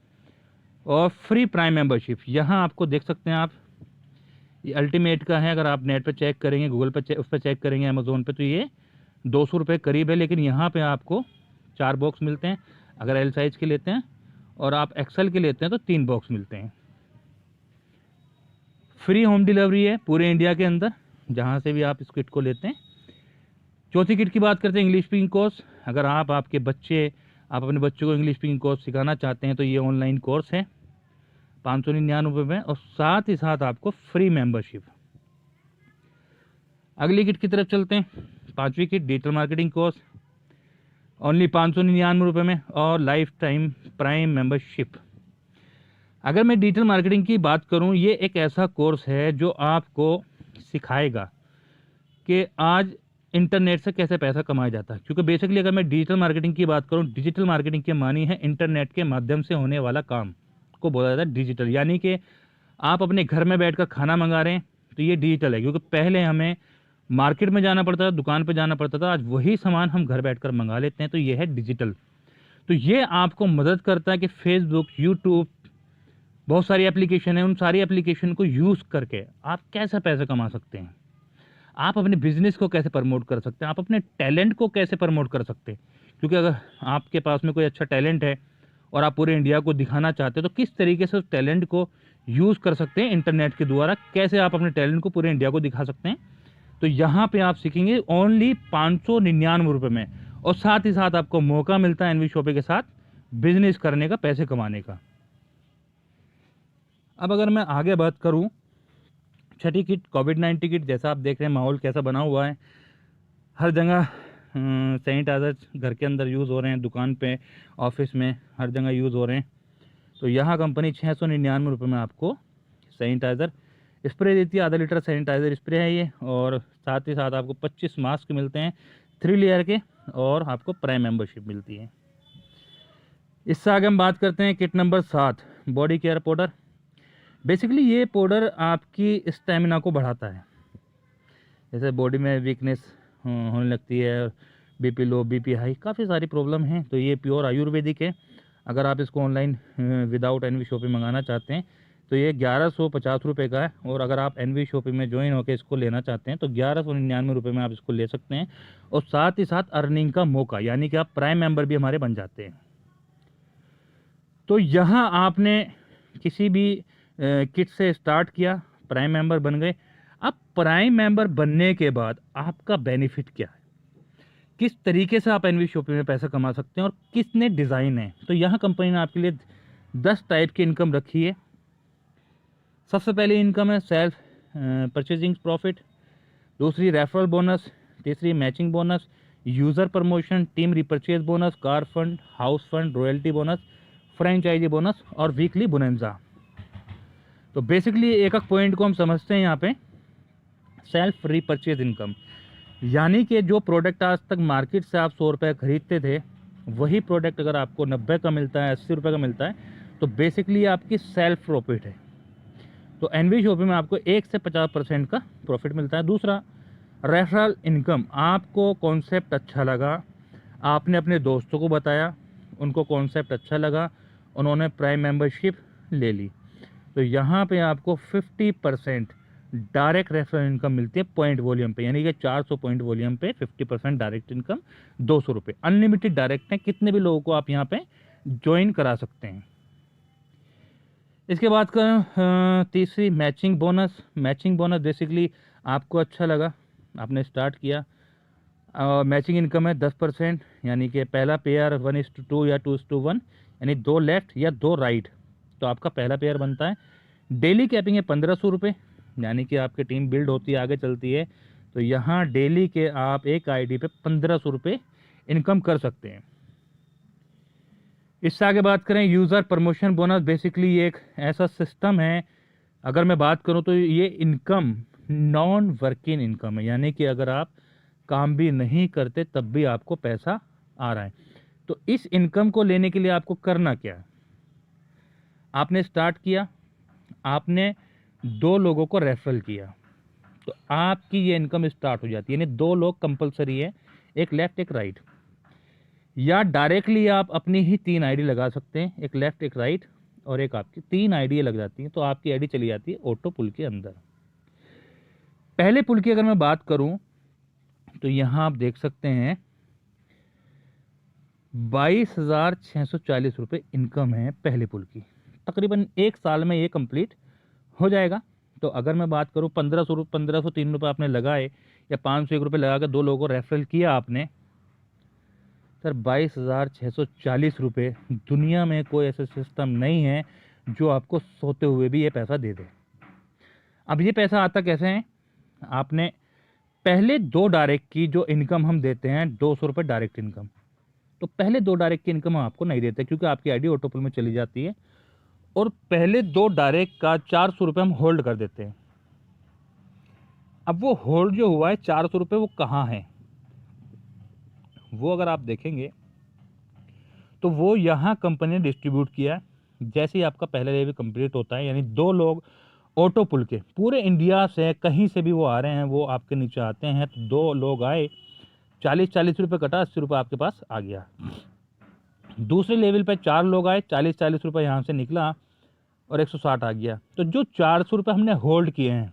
और फ्री प्राइम मेंबरशिप। यहाँ आपको देख सकते हैं आप, ये अल्टीमेट का है, अगर आप नेट पर चेक करेंगे, गूगल पर उस पर चेक करेंगे, अमेज़ोन पे, तो ये 200 रुपये करीब है। लेकिन यहाँ पे आपको 4 बॉक्स मिलते हैं अगर एल साइज़ के लेते हैं, और आप एक्सेल के लेते हैं तो 3 बॉक्स मिलते हैं। फ्री होम डिलीवरी है पूरे इंडिया के अंदर, जहाँ से भी आप इस किट को लेते हैं। चौथी किट की बात करते हैं, इंग्लिश स्पीकिंग कोर्स। अगर आप अपने बच्चों को इंग्लिश स्पीकिंग कोर्स सिखाना चाहते हैं तो ये ऑनलाइन कोर्स है 599 रुपये में, और साथ ही साथ आपको फ्री मेंबरशिप। अगली किट की तरफ चलते हैं, 5वीं kit digital marketing course, only 599 रुपये में और लाइफ टाइम प्राइम मेंबरशिप। अगर मैं डिजिटल मार्केटिंग की बात करूं, ये एक ऐसा कोर्स है जो आपको सिखाएगा कि आज इंटरनेट से कैसे पैसा कमाया जाता है। क्योंकि बेसिकली अगर मैं डिजिटल मार्केटिंग की बात करूं, डिजिटल मार्केटिंग की मानी है इंटरनेट के माध्यम से होने वाला काम को बोला जाता है डिजिटल, यानी कि आप अपने घर में बैठकर खाना मंगा रहे हैं तो ये डिजिटल है। क्योंकि पहले हमें मार्केट में जाना पड़ता था, दुकान पर जाना पड़ता था, आज वही सामान हम घर बैठकर मंगा लेते हैं, तो ये है डिजिटल। तो ये आपको मदद करता है कि फेसबुक, यूट्यूब, बहुत सारी एप्लीकेशन है, उन सारी एप्लीकेशन को यूज़ करके आप कैसे पैसे कमा सकते हैं, आप अपने बिजनेस को कैसे प्रमोट कर सकते हैं, आप अपने टैलेंट को कैसे प्रमोट कर सकते हैं। क्योंकि अगर आपके पास में कोई अच्छा टैलेंट है और आप पूरे इंडिया को दिखाना चाहते हैं तो किस तरीके से उस टैलेंट को यूज़ कर सकते हैं इंटरनेट के द्वारा, कैसे आप अपने टैलेंट को पूरे इंडिया को दिखा सकते हैं। तो यहाँ पे आप सीखेंगे ओनली 599 रुपये में, और साथ ही साथ आपको मौका मिलता है एनवी शॉपिंग के साथ बिजनेस करने का, पैसे कमाने का। अब अगर मैं आगे बात करूँ, छठी किट कोविड-19 किट, जैसा आप देख रहे हैं माहौल कैसा बना हुआ है, हर जगह सैनिटाइज़र घर के अंदर यूज़ हो रहे हैं, दुकान पे, ऑफिस में, हर जगह यूज़ हो रहे हैं। तो यहाँ कंपनी 699 रुपये में आपको सैनिटाइज़र स्प्रे देती है। आधा लीटर सैनिटाइज़र स्प्रे है ये, और साथ ही साथ आपको 25 मास्क मिलते हैं 3 लेयर के, और आपको प्राइम मेंबरशिप मिलती है। इससे आगे हम बात करते हैं kit number 7, body care powder. Basically ये पाउडर आपकी स्टेमिना को बढ़ाता है। जैसे बॉडी में वीकनेस होने लगती है, बीपी लो, बीपी हाई, काफ़ी सारी प्रॉब्लम हैं, तो ये प्योर आयुर्वेदिक है। अगर आप इसको ऑनलाइन विदाउट एनवी शॉपिंग मंगाना चाहते हैं तो ये 1150 रुपये का है, और अगर आप एनवी शॉपिंग में ज्वाइन होकर इसको लेना चाहते हैं तो 1199 रुपये में आप इसको ले सकते हैं, और साथ ही साथ अर्निंग का मौका, यानी कि आप प्राइम मेंबर भी हमारे बन जाते हैं। तो यहाँ आपने किसी भी किट से स्टार्ट किया, प्राइम मेंबर बन गए। अब प्राइम मेंबर बनने के बाद आपका बेनिफिट क्या है, किस तरीके से आप एनवी शॉपिंग में पैसा कमा सकते हैं, और कितने डिज़ाइन हैं। तो यहाँ कंपनी ने आपके लिए 10 टाइप की इनकम रखी है। सबसे पहली इनकम है सेल्फ परचेजिंग प्रॉफिट, दूसरी रेफरल बोनस, तीसरी matching bonus, user promotion, team repurchase bonus, car fund, house fund, royalty bonus, franchisee bonus और वीकली बोनेंजा। तो बेसिकली एक एक पॉइंट को हम समझते हैं यहाँ पे। सेल्फ रिपर्चेज इनकम, यानी कि जो प्रोडक्ट आज तक मार्केट से आप 100 रुपये खरीदते थे, वही प्रोडक्ट अगर आपको 90 का मिलता है, 80 रुपये का मिलता है, तो बेसिकली आपकी सेल्फ प्रॉफिट है। तो एनवी शॉपिंग में आपको 1 से 50% का प्रॉफिट मिलता है। दूसरा रेफरल इनकम, आपको कॉन्सेप्ट अच्छा लगा, आपने अपने दोस्तों को बताया, उनको कॉन्सेप्ट अच्छा लगा, उन्होंने प्राइम मेंबरशिप ले ली, तो यहाँ पे आपको 50% डायरेक्ट रेफरल इनकम मिलती है पॉइंट वॉल्यूम पे, यानी कि 400 पॉइंट वॉल्यूम पे 50% डायरेक्ट इनकम 200 रुपये। अनलिमिटेड डायरेक्ट है, कितने भी लोगों को आप यहाँ पे ज्वाइन करा सकते हैं। इसके बाद का तीसरी matching bonus. Matching bonus basically आपको अच्छा लगा, आपने स्टार्ट किया, मैचिंग इनकम है 10%, यानी कि पहला पेयर 1:2 या 2:1, यानी 2 लेफ्ट या 2 राइट, तो आपका पहला पेयर बनता है। डेली कैपिंग है 1500 रुपये, यानी कि आपकी टीम बिल्ड होती है, आगे चलती है, तो यहाँ डेली के आप एक आईडी पे 1500 रुपये इनकम कर सकते हैं। इससे आगे बात करें यूज़र प्रमोशन बोनस। बेसिकली ये एक ऐसा सिस्टम है, अगर मैं बात करूं तो ये इनकम नॉन वर्किंग इनकम है, यानी कि अगर आप काम भी नहीं करते तब भी आपको पैसा आ रहा है। तो इस इनकम को लेने के लिए आपको करना क्या है, आपने स्टार्ट किया, आपने 2 लोगों को रेफरल किया, तो आपकी ये इनकम स्टार्ट हो जाती है, यानी 2 लोग कंपलसरी है, एक लेफ्ट एक राइट, या डायरेक्टली आप अपनी ही 3 आईडी लगा सकते हैं, एक लेफ्ट एक राइट, और एक आपकी 3 आईडी लग जाती हैं, तो आपकी आईडी चली जाती है ऑटो पुल के अंदर। पहले पुल की अगर मैं बात करूं तो यहां आप देख सकते हैं 22,640 रुपये इनकम है पहले पुल की। तकरीबन 1 साल में ये कंप्लीट हो जाएगा। तो अगर मैं बात करूं 1503 रुपये आपने लगाए, या 501 रुपये लगा कर 2 लोगों को रेफरल किया आपने, सर 22,640 रुपये, दुनिया में कोई ऐसा सिस्टम नहीं है जो आपको सोते हुए भी ये पैसा दे दे। अब ये पैसा आता कैसे है, आपने पहले 2 डायरेक्ट की जो इनकम हम देते हैं 200 रुपये डायरेक्ट इनकम, तो पहले 2 डायरेक्ट की इनकम हम आपको नहीं देते क्योंकि आपकी आईडी ऑटोपुल में चली जाती है, और पहले 2 डायरेक्ट का 400 रुपये हम होल्ड कर देते हैं। अब वो होल्ड जो हुआ है 400 रुपये, वो कहाँ है, वो अगर आप देखेंगे तो वो यहाँ कंपनी ने डिस्ट्रीब्यूट किया है। जैसे ही आपका पहला लेवल कंप्लीट होता है, यानी 2 लोग ऑटो पुल के पूरे इंडिया से कहीं से भी वो आ रहे हैं, वो आपके नीचे आते हैं, तो 2 लोग आए, 40 रुपये कटा, 80 रुपये आपके पास आ गया। दूसरे लेवल पे 4 लोग आए, 40 रुपये यहाँ से निकला और 160 आ गया। तो जो 400 रुपये हमने होल्ड किए हैं,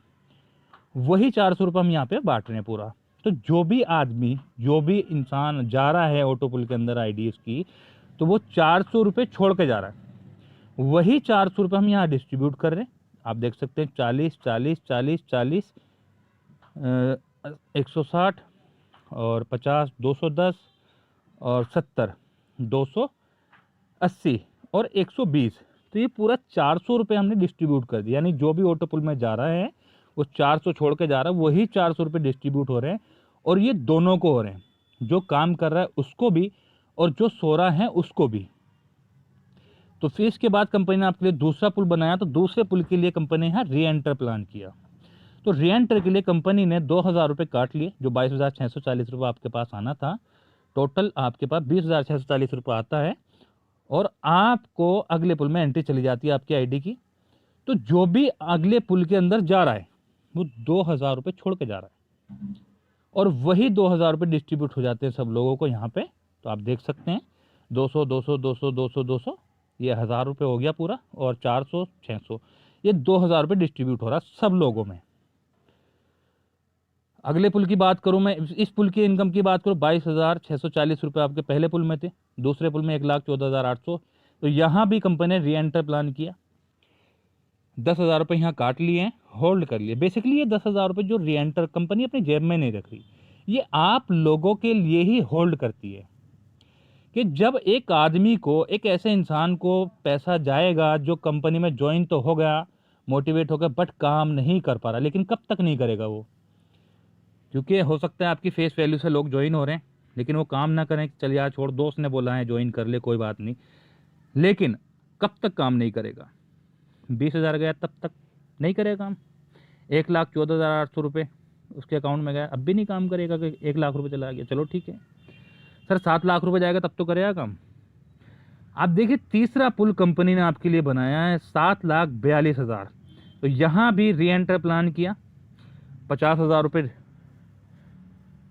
वही 400 रुपये हम यहाँ पे बांट रहे हैं पूरा। तो जो भी आदमी, जो भी इंसान जा रहा है ऑटो पुल के अंदर आईडीएस की, तो वो 400 रुपये छोड़ के जा रहा है। वही 400 रुपये हम यहाँ डिस्ट्रीब्यूट कर रहे हैं। आप देख सकते हैं 40 40 40 40 160 और 50 210 और 70 280 और 120। तो ये पूरा 400 रुपये हमने डिस्ट्रीब्यूट कर दिया। यानी जो भी ऑटो पुल में जा रहा है वो 400 छोड़ के जा रहा है, वही 400 रुपये डिस्ट्रीब्यूट हो रहे हैं। और ये दोनों को हो रहे हैं, जो काम कर रहा है उसको भी और जो सो रहा है उसको भी। तो फिर इसके बाद कंपनी ने आपके लिए दूसरा पुल बनाया। तो दूसरे पुल के लिए कंपनी ने यहाँ री एंटर प्लान किया। तो री एंटर के लिए कंपनी ने 2000 रुपये काट लिए, जो 22,640 रुपये आपके पास आना था। टोटल आपके पास 20,640 रुपये आता है और आपको अगले पुल में एंट्री चली जाती है आपकी आईडी की। तो जो भी अगले पुल के अंदर जा रहा है वो 2000 रुपये छोड़ के जा रहा है और वही 2000 रुपये डिस्ट्रीब्यूट हो जाते हैं सब लोगों को यहाँ पे। तो आप देख सकते हैं 200 200 200 200 200 ये 1000 रुपये हो गया पूरा, और 400 600 ये 2000 रुपये डिस्ट्रीब्यूट हो रहा है सब लोगों में। अगले पुल की बात करूं मैं, इस पुल की इनकम की बात करूं, 22,640 रुपये आपके पहले पुल में थे, दूसरे पुल में 1,14,800। तो यहाँ भी कंपनी ने री एंटर प्लान किया, 10,000 रुपये यहाँ काट लिए हैं, होल्ड कर लिए। बेसिकली ये 10,000 रुपये जो री एंटर कंपनी अपने जेब में नहीं रख रही, ये आप लोगों के लिए ही होल्ड करती है कि जब एक आदमी को, एक ऐसे इंसान को पैसा जाएगा जो कंपनी में ज्वाइन तो हो गया, मोटिवेट हो गया, बट काम नहीं कर पा रहा। लेकिन कब तक नहीं करेगा वो? क्योंकि हो सकता है आपकी फेस वैल्यू से लोग ज्वाइन हो रहे हैं, लेकिन वो काम ना करें, चल यार छोड़, दोस्त ने बोला है ज्वाइन कर ले, कोई बात नहीं। लेकिन कब तक काम नहीं करेगा? 20,000 गया तब तक नहीं करेगा काम। 1,14,800 रुपये उसके अकाउंट में गया, अब भी नहीं काम करेगा कि 1 लाख रुपये चला गया। चलो ठीक है सर, 7 लाख रुपये जाएगा तब तो करेगा काम। आप देखिए तीसरा पुल कंपनी ने आपके लिए बनाया है 7,42,000। तो यहाँ भी री एंटर प्लान किया, 50,000 रुपये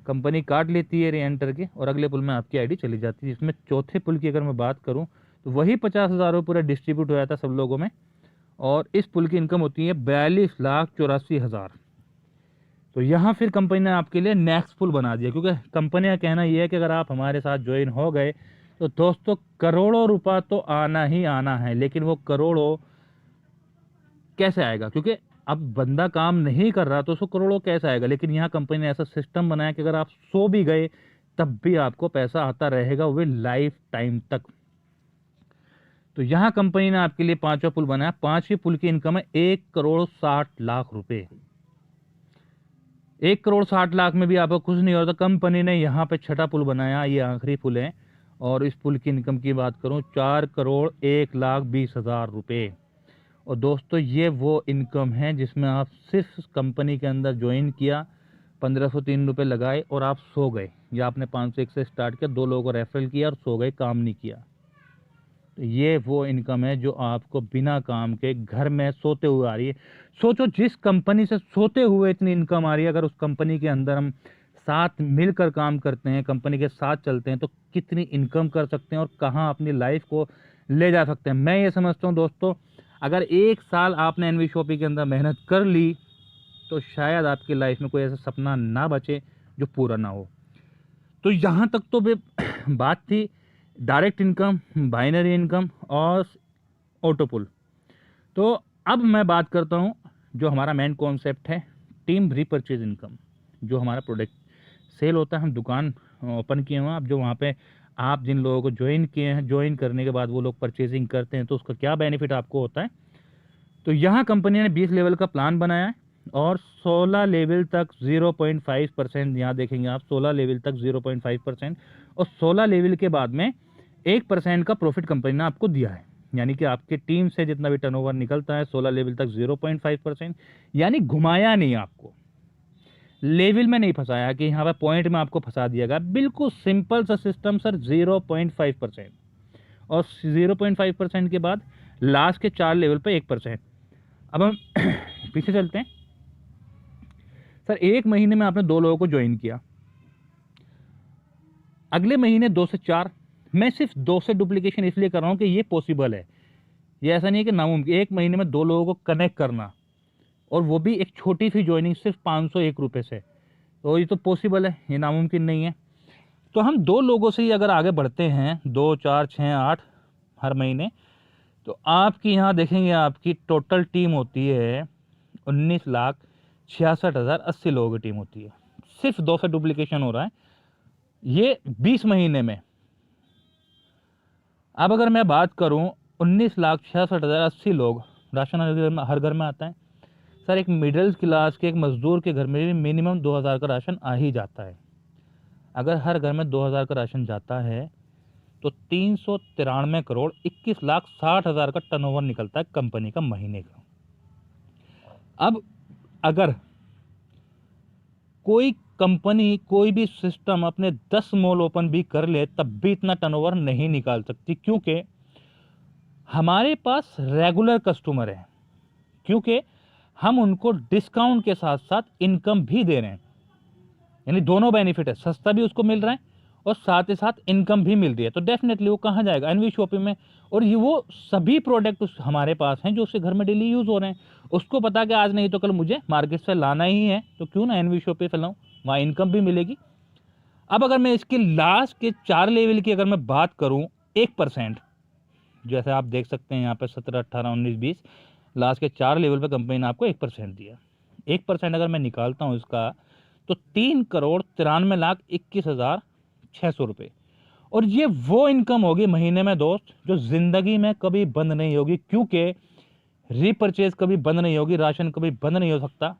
कंपनी काट लेती है री एंटर के, और अगले पुल में आपकी आईडी चली जाती है। जिसमें चौथे पुल की अगर मैं बात करूं तो वही 50,000 रुपये पूरा डिस्ट्रीब्यूट हो जाता है सब लोगों में, और इस पुल की इनकम होती है 42,84,000। तो यहाँ फिर कंपनी ने आपके लिए नेक्स्ट पुल बना दिया, क्योंकि कंपनी का कहना यह है कि अगर आप हमारे साथ ज्वाइन हो गए तो दोस्तों करोड़ों रुपया तो आना ही आना है। लेकिन वो करोड़ों कैसे आएगा? क्योंकि अब बंदा काम नहीं कर रहा तो उसको करोड़ों कैसे आएगा? लेकिन यहाँ कंपनी ने ऐसा सिस्टम बनाया कि अगर आप सो भी गए तब भी आपको पैसा आता रहेगा, वो लाइफ टाइम तक। तो यहाँ कंपनी ने आपके लिए पांचवा पुल बनाया। पांचवी पुल की इनकम है 1,60,00,000 रुपए। 1,60,00,000 में भी आपको कुछ नहीं होता। कंपनी ने यहाँ पे छठा पुल बनाया, ये आखिरी पुल है, और इस पुल की इनकम की बात करूँ 4,01,20,000 रुपये। और दोस्तों ये वो इनकम है जिसमें आप सिर्फ कंपनी के अंदर ज्वाइन किया, 1,503 रुपये लगाए और आप सो गए, या आपने 501 से स्टार्ट किया, 2 लोगों को रेफरल किया और सो गए, काम नहीं किया। तो ये वो इनकम है जो आपको बिना काम के घर में सोते हुए आ रही है। सोचो जिस कंपनी से सोते हुए इतनी इनकम आ रही है, अगर उस कंपनी के अंदर हम साथ मिलकर काम करते हैं, कंपनी के साथ चलते हैं, तो कितनी इनकम कर सकते हैं और कहाँ अपनी लाइफ को ले जा सकते हैं। मैं ये समझता हूँ दोस्तों, अगर 1 साल आपने एनवी शॉपी के अंदर मेहनत कर ली तो शायद आपकी लाइफ में कोई ऐसा सपना ना बचे जो पूरा ना हो। तो यहाँ तक तो बात थी डायरेक्ट इनकम, बाइनरी इनकम और ऑटो पुल। तो अब मैं बात करता हूँ जो हमारा मेन कॉन्सेप्ट है, टीम रीपरचेज इनकम। जो हमारा प्रोडक्ट सेल होता है, हम दुकान ओपन किए हुए हैं, अब जो वहाँ पे आप जिन लोगों को ज्वाइन किए हैं, ज्वाइन करने के बाद वो लोग परचेजिंग करते हैं तो उसका क्या बेनिफिट आपको होता है। तो यहाँ कंपनी ने 20 लेवल का प्लान बनाया है और 16 लेवल तक 0.5%, यहाँ देखेंगे आप 16 लेवल तक 0.5%, और 16 लेवल के बाद में 1% का प्रॉफिट कंपनी ने आपको दिया है। यानी कि आपके टीम से जितना भी टर्नओवर निकलता है 16 लेवल तक 0.5%, यानी घुमाया नहीं, आपको लेवल में नहीं फंसाया कि यहाँ पे पॉइंट में आपको फंसा दिया गया। बिल्कुल सिंपल सा सिस्टम सर, 0.5%, और 0.5% के बाद लास्ट के 4 लेवल पे 1%। अब हम पीछे चलते हैं सर। 1 महीने में आपने 2 लोगों को ज्वाइन किया, अगले महीने 2 से 4। मैं सिर्फ 2 से डुप्लीकेशन इसलिए कर रहा हूं कि ये पॉसिबल है, ये ऐसा नहीं है कि नामुमकिन। 1 महीने में 2 लोगों को कनेक्ट करना, और वो भी एक छोटी सी ज्वाइनिंग सिर्फ 501 रुपये से। तो ये तो पॉसिबल है, ये नामुमकिन नहीं है। तो हम 2 लोगों से ही अगर आगे बढ़ते हैं, 2, 4, 6, 8 हर महीने, तो आपकी यहाँ देखेंगे आपकी टोटल टीम होती है 19,66,080 लोगों की टीम होती है। सिर्फ 2 से डुप्लीकेशन हो रहा है, ये 20 महीने में। अब अगर मैं बात करूं, 19,66,080 लोग, राशन हर घर में आता है सर। एक मिडिल क्लास के, एक मजदूर के घर में भी मिनिमम 2,000 का राशन आ ही जाता है। अगर हर घर में 2,000 का राशन जाता है तो 393 करोड़ 21,60,000 का टर्नओवर निकलता है कंपनी का महीने का। अब अगर कोई कंपनी, कोई भी सिस्टम अपने 10 मॉल ओपन भी कर ले तब भी इतना टर्नओवर नहीं निकाल सकती, क्योंकि हमारे पास रेगुलर कस्टमर है, क्योंकि हम उनको डिस्काउंट के साथ साथ इनकम भी दे रहे हैं। यानी दोनों बेनिफिट है, सस्ता भी उसको मिल रहा है और साथ ही साथ इनकम भी मिल रही है। तो डेफिनेटली वो कहाँ जाएगा? एनवी शॉपिंग में। और ये वो सभी प्रोडक्ट हमारे पास हैं जो उसके घर में डेली यूज हो रहे हैं। उसको पता कि आज नहीं तो कल मुझे मार्केट से लाना ही है, तो क्यों ना एनवी शॉपिंग पे लाऊं, वहाँ इनकम भी मिलेगी। अब अगर मैं इसके लास्ट के 4 लेवल की अगर मैं बात करूं, 1%, जैसे आप देख सकते हैं यहाँ पे 17, 18, 19, 20, लास्ट के 4 लेवल पे कंपनी ने आपको 1% दिया। 1% अगर मैं निकालता हूँ इसका, तो 3,93,21,600 रुपये। और ये वो इनकम होगी महीने में दोस्त, जो जिंदगी में कभी बंद नहीं होगी, क्योंकि रीपरचेज कभी बंद नहीं होगी, राशन कभी बंद नहीं हो सकता,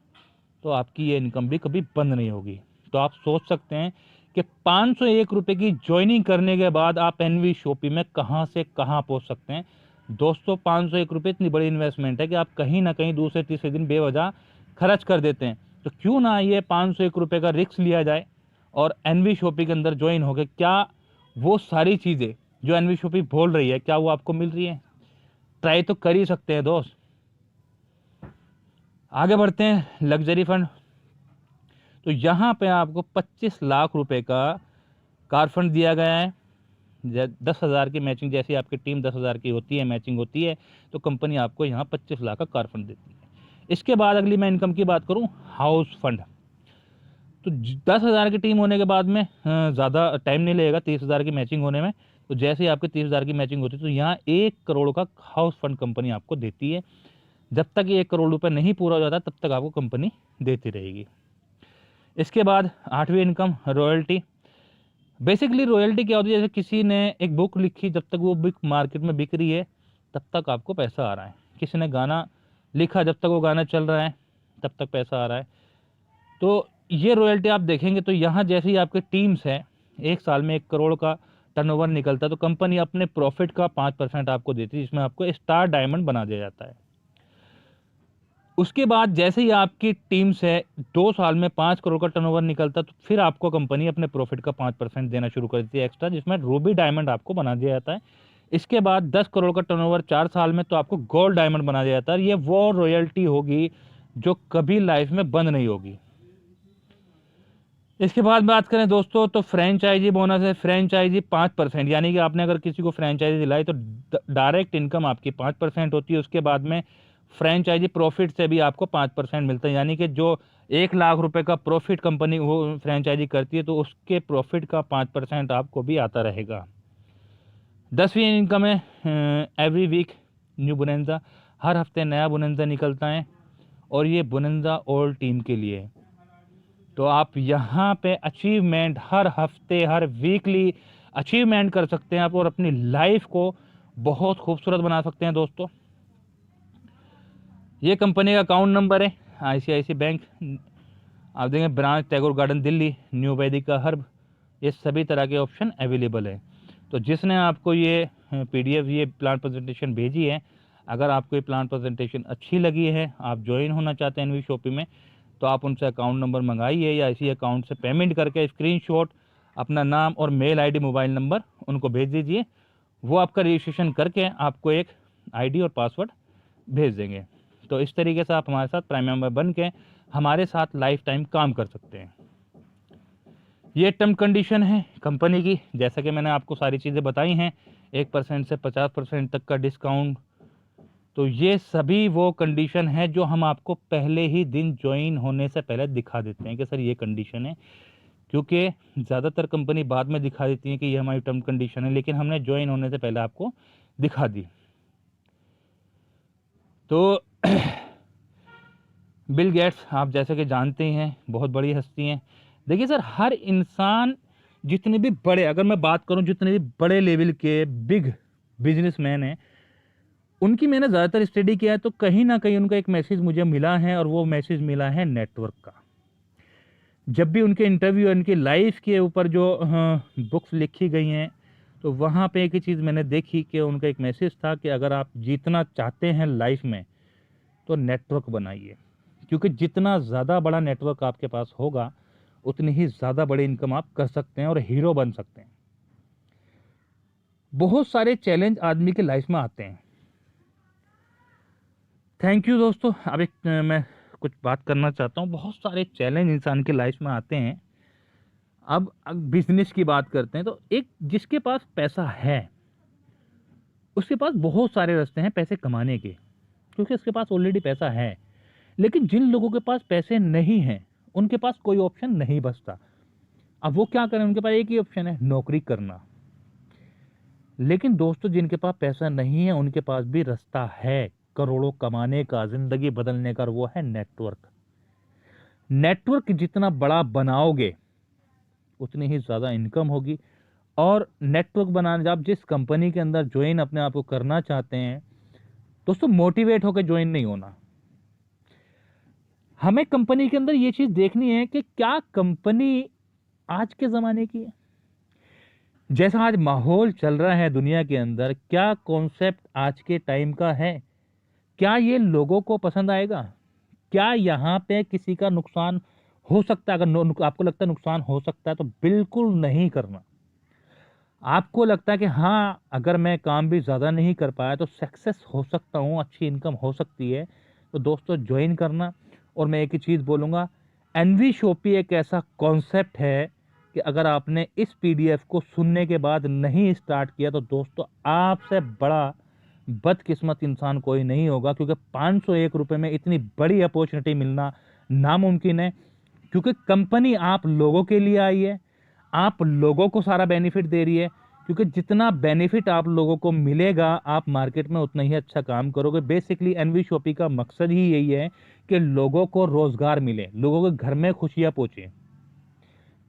तो आपकी ये इनकम भी कभी बंद नहीं होगी। तो आप सोच सकते हैं कि 501 रुपये की ज्वाइनिंग करने के बाद आप एनवी शॉपिंग में कहाँ से कहाँ पहुँच सकते हैं। दोस्तों 501 रुपये इतनी बड़ी इन्वेस्टमेंट है कि आप कहीं ना कहीं दूसरे तीसरे दिन बेवजह खर्च कर देते हैं। तो क्यों ना ये 501 रुपये का रिस्क लिया जाए और एनवी शॉपिंग के अंदर ज्वाइन हो गए। क्या वो सारी चीज़ें जो एनवी शॉपिंग बोल रही है, क्या वो आपको मिल रही है? ट्राई तो कर ही सकते हैं दोस्त। आगे बढ़ते हैं, लग्जरी फंड। तो यहाँ पे आपको 25 लाख रुपए का कार फंड दिया गया है। 10,000 की मैचिंग, जैसी आपकी टीम 10,000 की होती है, मैचिंग होती है, तो कंपनी आपको यहाँ 25 लाख का कार फंड देती है। इसके बाद अगली मैं इनकम की बात करूँ, हाउस फंड। तो 10,000 की टीम होने के बाद में ज़्यादा टाइम नहीं लगेगा 30,000 की मैचिंग होने में। तो जैसे ही आपकी 30,000 की मैचिंग होती है तो यहाँ 1 करोड़ का हाउस फंड कंपनी आपको देती है। जब तक ये 1 करोड़ रुपये नहीं पूरा हो जाता तब तक आपको कंपनी देती रहेगी। इसके बाद 8वीं इनकम, रॉयल्टी। बेसिकली रॉयल्टी क्या होती है? जैसे किसी ने एक बुक लिखी, जब तक वो बुक मार्केट में बिक रही है तब तक आपको पैसा आ रहा है। किसी ने गाना लिखा, जब तक वो गाना चल रहा है तब तक पैसा आ रहा है। तो ये रॉयल्टी आप देखेंगे तो यहाँ जैसे ही आपके टीम्स है, 1 साल में 1 करोड़ का टर्नओवर निकलता है, तो कंपनी अपने प्रॉफिट का 5% आपको देती है, जिसमें आपको स्टार डायमंड बना दिया जाता है। उसके बाद जैसे ही आपकी टीम से 2 साल में 5 करोड़ का टर्नओवर निकलता, तो फिर आपको कंपनी अपने प्रॉफिट का 5% देना शुरू कर देती है एक्स्ट्रा, जिसमें रूबी डायमंड आपको बना दिया जाता है। इसके बाद 10 करोड़ का टर्नओवर 4 साल में, तो आपको गोल्ड डायमंड बना दिया जाता है। ये वो रॉयल्टी होगी जो कभी लाइफ में बंद नहीं होगी। इसके बाद बात करें दोस्तों, तो फ्रेंचाइजी बोनस है। फ्रेंचाइजी 5%, यानी कि आपने अगर किसी को फ्रेंचाइजी दिलाई तो डायरेक्ट इनकम आपकी 5% होती है। उसके बाद में फ्रेंचाइजी प्रॉफिट से भी आपको 5% मिलता है, यानी कि जो 1 लाख रुपए का प्रॉफिट कंपनी वो फ्रेंचाइजी करती है, तो उसके प्रॉफिट का 5% आपको भी आता रहेगा। 10वीं इनकम है एवरी वीक न्यू बोनंजा। हर हफ्ते नया बोनंजा निकलता है और ये बोनंजा ऑल टीम के लिए है। तो आप यहाँ पे अचीवमेंट हर हफ्ते, हर वीकली अचीवमेंट कर सकते हैं आप, और अपनी लाइफ को बहुत खूबसूरत बना सकते हैं दोस्तों। ये कंपनी का अकाउंट नंबर है, ICICI बैंक। आप देखेंगे branch Tagore garden Delhi, new Vaidika herb, ये सभी तरह के ऑप्शन अवेलेबल है। तो जिसने आपको ये PDF, ये प्लान प्रेजेंटेशन भेजी है, अगर आपको ये प्लान प्रेजेंटेशन अच्छी लगी है, आप ज्वाइन होना चाहते हैं एनवी शॉपिंग में, तो आप उनसे अकाउंट नंबर मंगाइए या इसी अकाउंट से पेमेंट करके स्क्रीनशॉट अपना नाम और मेल ID, मोबाइल नंबर उनको भेज दीजिए। वो आपका रजिस्ट्रेशन करके आपको एक ID और पासवर्ड भेज देंगे। तो इस तरीके से आप हमारे साथ प्राइम मेंबर बन के हमारे साथ लाइफ टाइम काम कर सकते हैं। ये टर्म कंडीशन है कंपनी की, जैसा कि मैंने आपको सारी चीज़ें बताई हैं। 1% से 50% तक का डिस्काउंट, तो ये सभी वो कंडीशन है जो हम आपको पहले ही दिन ज्वाइन होने से पहले दिखा देते हैं कि सर ये कंडीशन है, क्योंकि ज़्यादातर कंपनी बाद में दिखा देती है कि ये हमारी टर्म कंडीशन है, लेकिन हमने ज्वाइन होने से पहले आपको दिखा दी। तो बिल गेट्स आप जैसे कि जानते हैं बहुत बड़ी हस्ती हैं। देखिए सर, हर इंसान जितने भी बड़े, अगर मैं बात करूं जितने भी बड़े लेवल के बिग बिजनेसमैन हैं, उनकी मैंने ज़्यादातर स्टडी किया है, तो कहीं ना कहीं उनका एक मैसेज मुझे मिला है, और वो मैसेज मिला है नेटवर्क का। जब भी उनके इंटरव्यू, उनकी लाइफ के ऊपर जो बुक्स लिखी गई हैं, तो वहाँ पे एक ही चीज़ मैंने देखी कि उनका एक मैसेज था कि अगर आप जीतना चाहते हैं लाइफ में तो नेटवर्क बनाइए, क्योंकि जितना ज़्यादा बड़ा नेटवर्क आपके पास होगा उतनी ही ज़्यादा बड़ी इनकम आप कर सकते हैं और हीरो बन सकते हैं। बहुत सारे चैलेंज आदमी के लाइफ में आते हैं। थैंक यू दोस्तों। अब एक मैं कुछ बात करना चाहता हूँ। बहुत सारे चैलेंज इंसान के लाइफ में आते हैं। अब बिजनेस की बात करते हैं, तो एक जिसके पास पैसा है उसके पास बहुत सारे रास्ते हैं पैसे कमाने के, क्योंकि उसके पास ऑलरेडी पैसा है। लेकिन जिन लोगों के पास पैसे नहीं हैं उनके पास कोई ऑप्शन नहीं बचता। अब वो क्या करें, उनके पास एक ही ऑप्शन है, नौकरी करना। लेकिन दोस्तों, जिनके पास पैसा नहीं है उनके पास भी रास्ता है करोड़ों कमाने का, जिंदगी बदलने का, और वो है नेटवर्क। नेटवर्क जितना बड़ा बनाओगे उतनी ही ज़्यादा इनकम होगी। और नेटवर्क बनाने, जब जिस कंपनी के अंदर ज्वाइन अपने आप को करना चाहते हैं दोस्तों, मोटिवेट होकर ज्वाइन नहीं होना। हमें कंपनी के अंदर ये चीज़ देखनी है कि क्या कंपनी आज के ज़माने की है, जैसा आज माहौल चल रहा है दुनिया के अंदर, क्या कॉन्सेप्ट आज के टाइम का है, क्या ये लोगों को पसंद आएगा, क्या यहाँ पे किसी का नुकसान हो सकता है। अगर आपको लगता है नुकसान हो सकता है तो बिल्कुल नहीं करना। आपको लगता है कि हाँ, अगर मैं काम भी ज़्यादा नहीं कर पाया तो सक्सेस हो सकता हूँ, अच्छी इनकम हो सकती है, तो दोस्तों ज्वाइन करना। और मैं एक ही चीज़ बोलूँगा, एनवी शॉपी एक ऐसा कॉन्सेप्ट है कि अगर आपने इस पीडीएफ को सुनने के बाद नहीं स्टार्ट किया तो दोस्तों आपसे बड़ा बदकिस्मत इंसान कोई नहीं होगा, क्योंकि 501 रुपये में इतनी बड़ी अपॉर्चुनिटी मिलना नामुमकिन है। क्योंकि कंपनी आप लोगों के लिए आई है, आप लोगों को सारा बेनिफिट दे रही है, क्योंकि जितना बेनिफिट आप लोगों को मिलेगा आप मार्केट में उतना ही अच्छा काम करोगे। बेसिकली एनवी शॉपी का मकसद ही यही है कि लोगों को रोजगार मिले, लोगों के घर में खुशियां पहुंचे।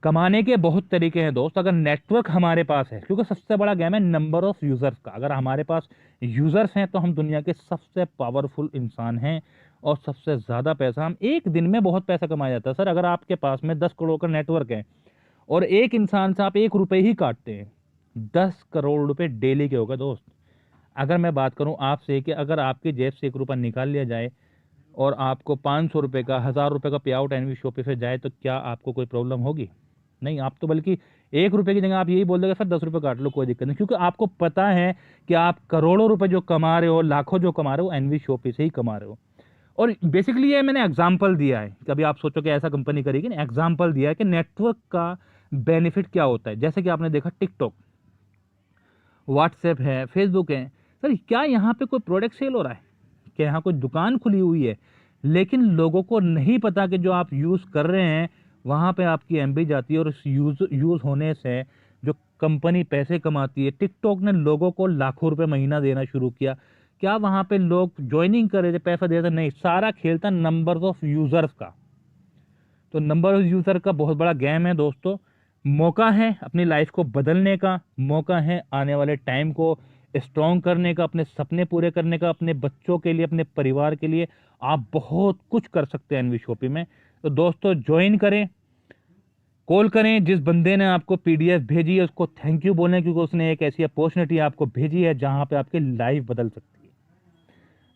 कमाने के बहुत तरीके हैं दोस्त, अगर नेटवर्क हमारे पास है, क्योंकि सबसे बड़ा गेम है नंबर ऑफ यूजर्स का। अगर हमारे पास यूजर्स हैं तो हम दुनिया के सबसे पावरफुल इंसान हैं, और सबसे ज़्यादा पैसा, हम एक दिन में बहुत पैसा कमाया जाता है सर। अगर आपके पास में 10 करोड़ का नेटवर्क है और एक इंसान से आप 1 रुपये ही काटते हैं, 10 करोड़ रुपए डेली के होगा दोस्त। अगर मैं बात करूं आपसे कि अगर आपकी जेब से 1 रुपया निकाल लिया जाए और आपको 500 रुपये का, 1000 रुपये का पे आउट एनवी शॉपी पे जाए, तो क्या आपको कोई प्रॉब्लम होगी? नहीं। आप तो बल्कि 1 रुपये की जगह आप यही बोल देगा सर 10 रुपये काट लो, कोई दिक्कत नहीं, क्योंकि आपको पता है कि आप करोड़ों रुपए जो कमा रहे हो, लाखों जो कमा रहे हो, एनवी शॉपी से ही कमा रहे हो। और बेसिकली ये मैंने एग्जाम्पल दिया है, कभी आप सोचो कि ऐसा कंपनी करेगी ना, एग्जाम्पल दिया है कि नेटवर्क का बेनिफिट क्या होता है। जैसे कि आपने देखा टिकटॉक, व्हाट्सएप है, फेसबुक है, सर क्या यहाँ पे कोई प्रोडक्ट सेल हो रहा है? क्या यहाँ कोई दुकान खुली हुई है? लेकिन लोगों को नहीं पता कि जो आप यूज़ कर रहे हैं वहाँ पे आपकी एमबी जाती है, और इस यूज़ होने से जो कंपनी पैसे कमाती है। टिकटॉक ने लोगों को लाखों रुपए महीना देना शुरू किया। क्या वहाँ पे लोग ज्वाइनिंग कर रहे थे, पैसा देते? नहीं, सारा खेल था नंबर ऑफ यूज़र्स का। तो नंबर ऑफ यूज़र का बहुत बड़ा गेम है दोस्तों। मौका है अपनी लाइफ को बदलने का, मौका है आने वाले टाइम को स्ट्रॉन्ग करने का, अपने सपने पूरे करने का, अपने बच्चों के लिए, अपने परिवार के लिए। आप बहुत कुछ कर सकते हैं एनवी शॉपी में। तो दोस्तों ज्वाइन करें, कॉल करें। जिस बंदे ने आपको पीडीएफ भेजी है उसको थैंक यू बोलें, क्योंकि उसने एक ऐसी अपॉर्चुनिटी आपको भेजी है जहां पे आपकी लाइफ बदल सकती है।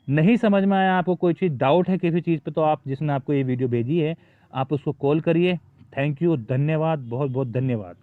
नहीं समझ में आया, आपको कोई चीज़ डाउट है किसी चीज़ पे, तो आप जिसने आपको ये वीडियो भेजी है आप उसको कॉल करिए। थैंक यू, धन्यवाद, बहुत बहुत धन्यवाद।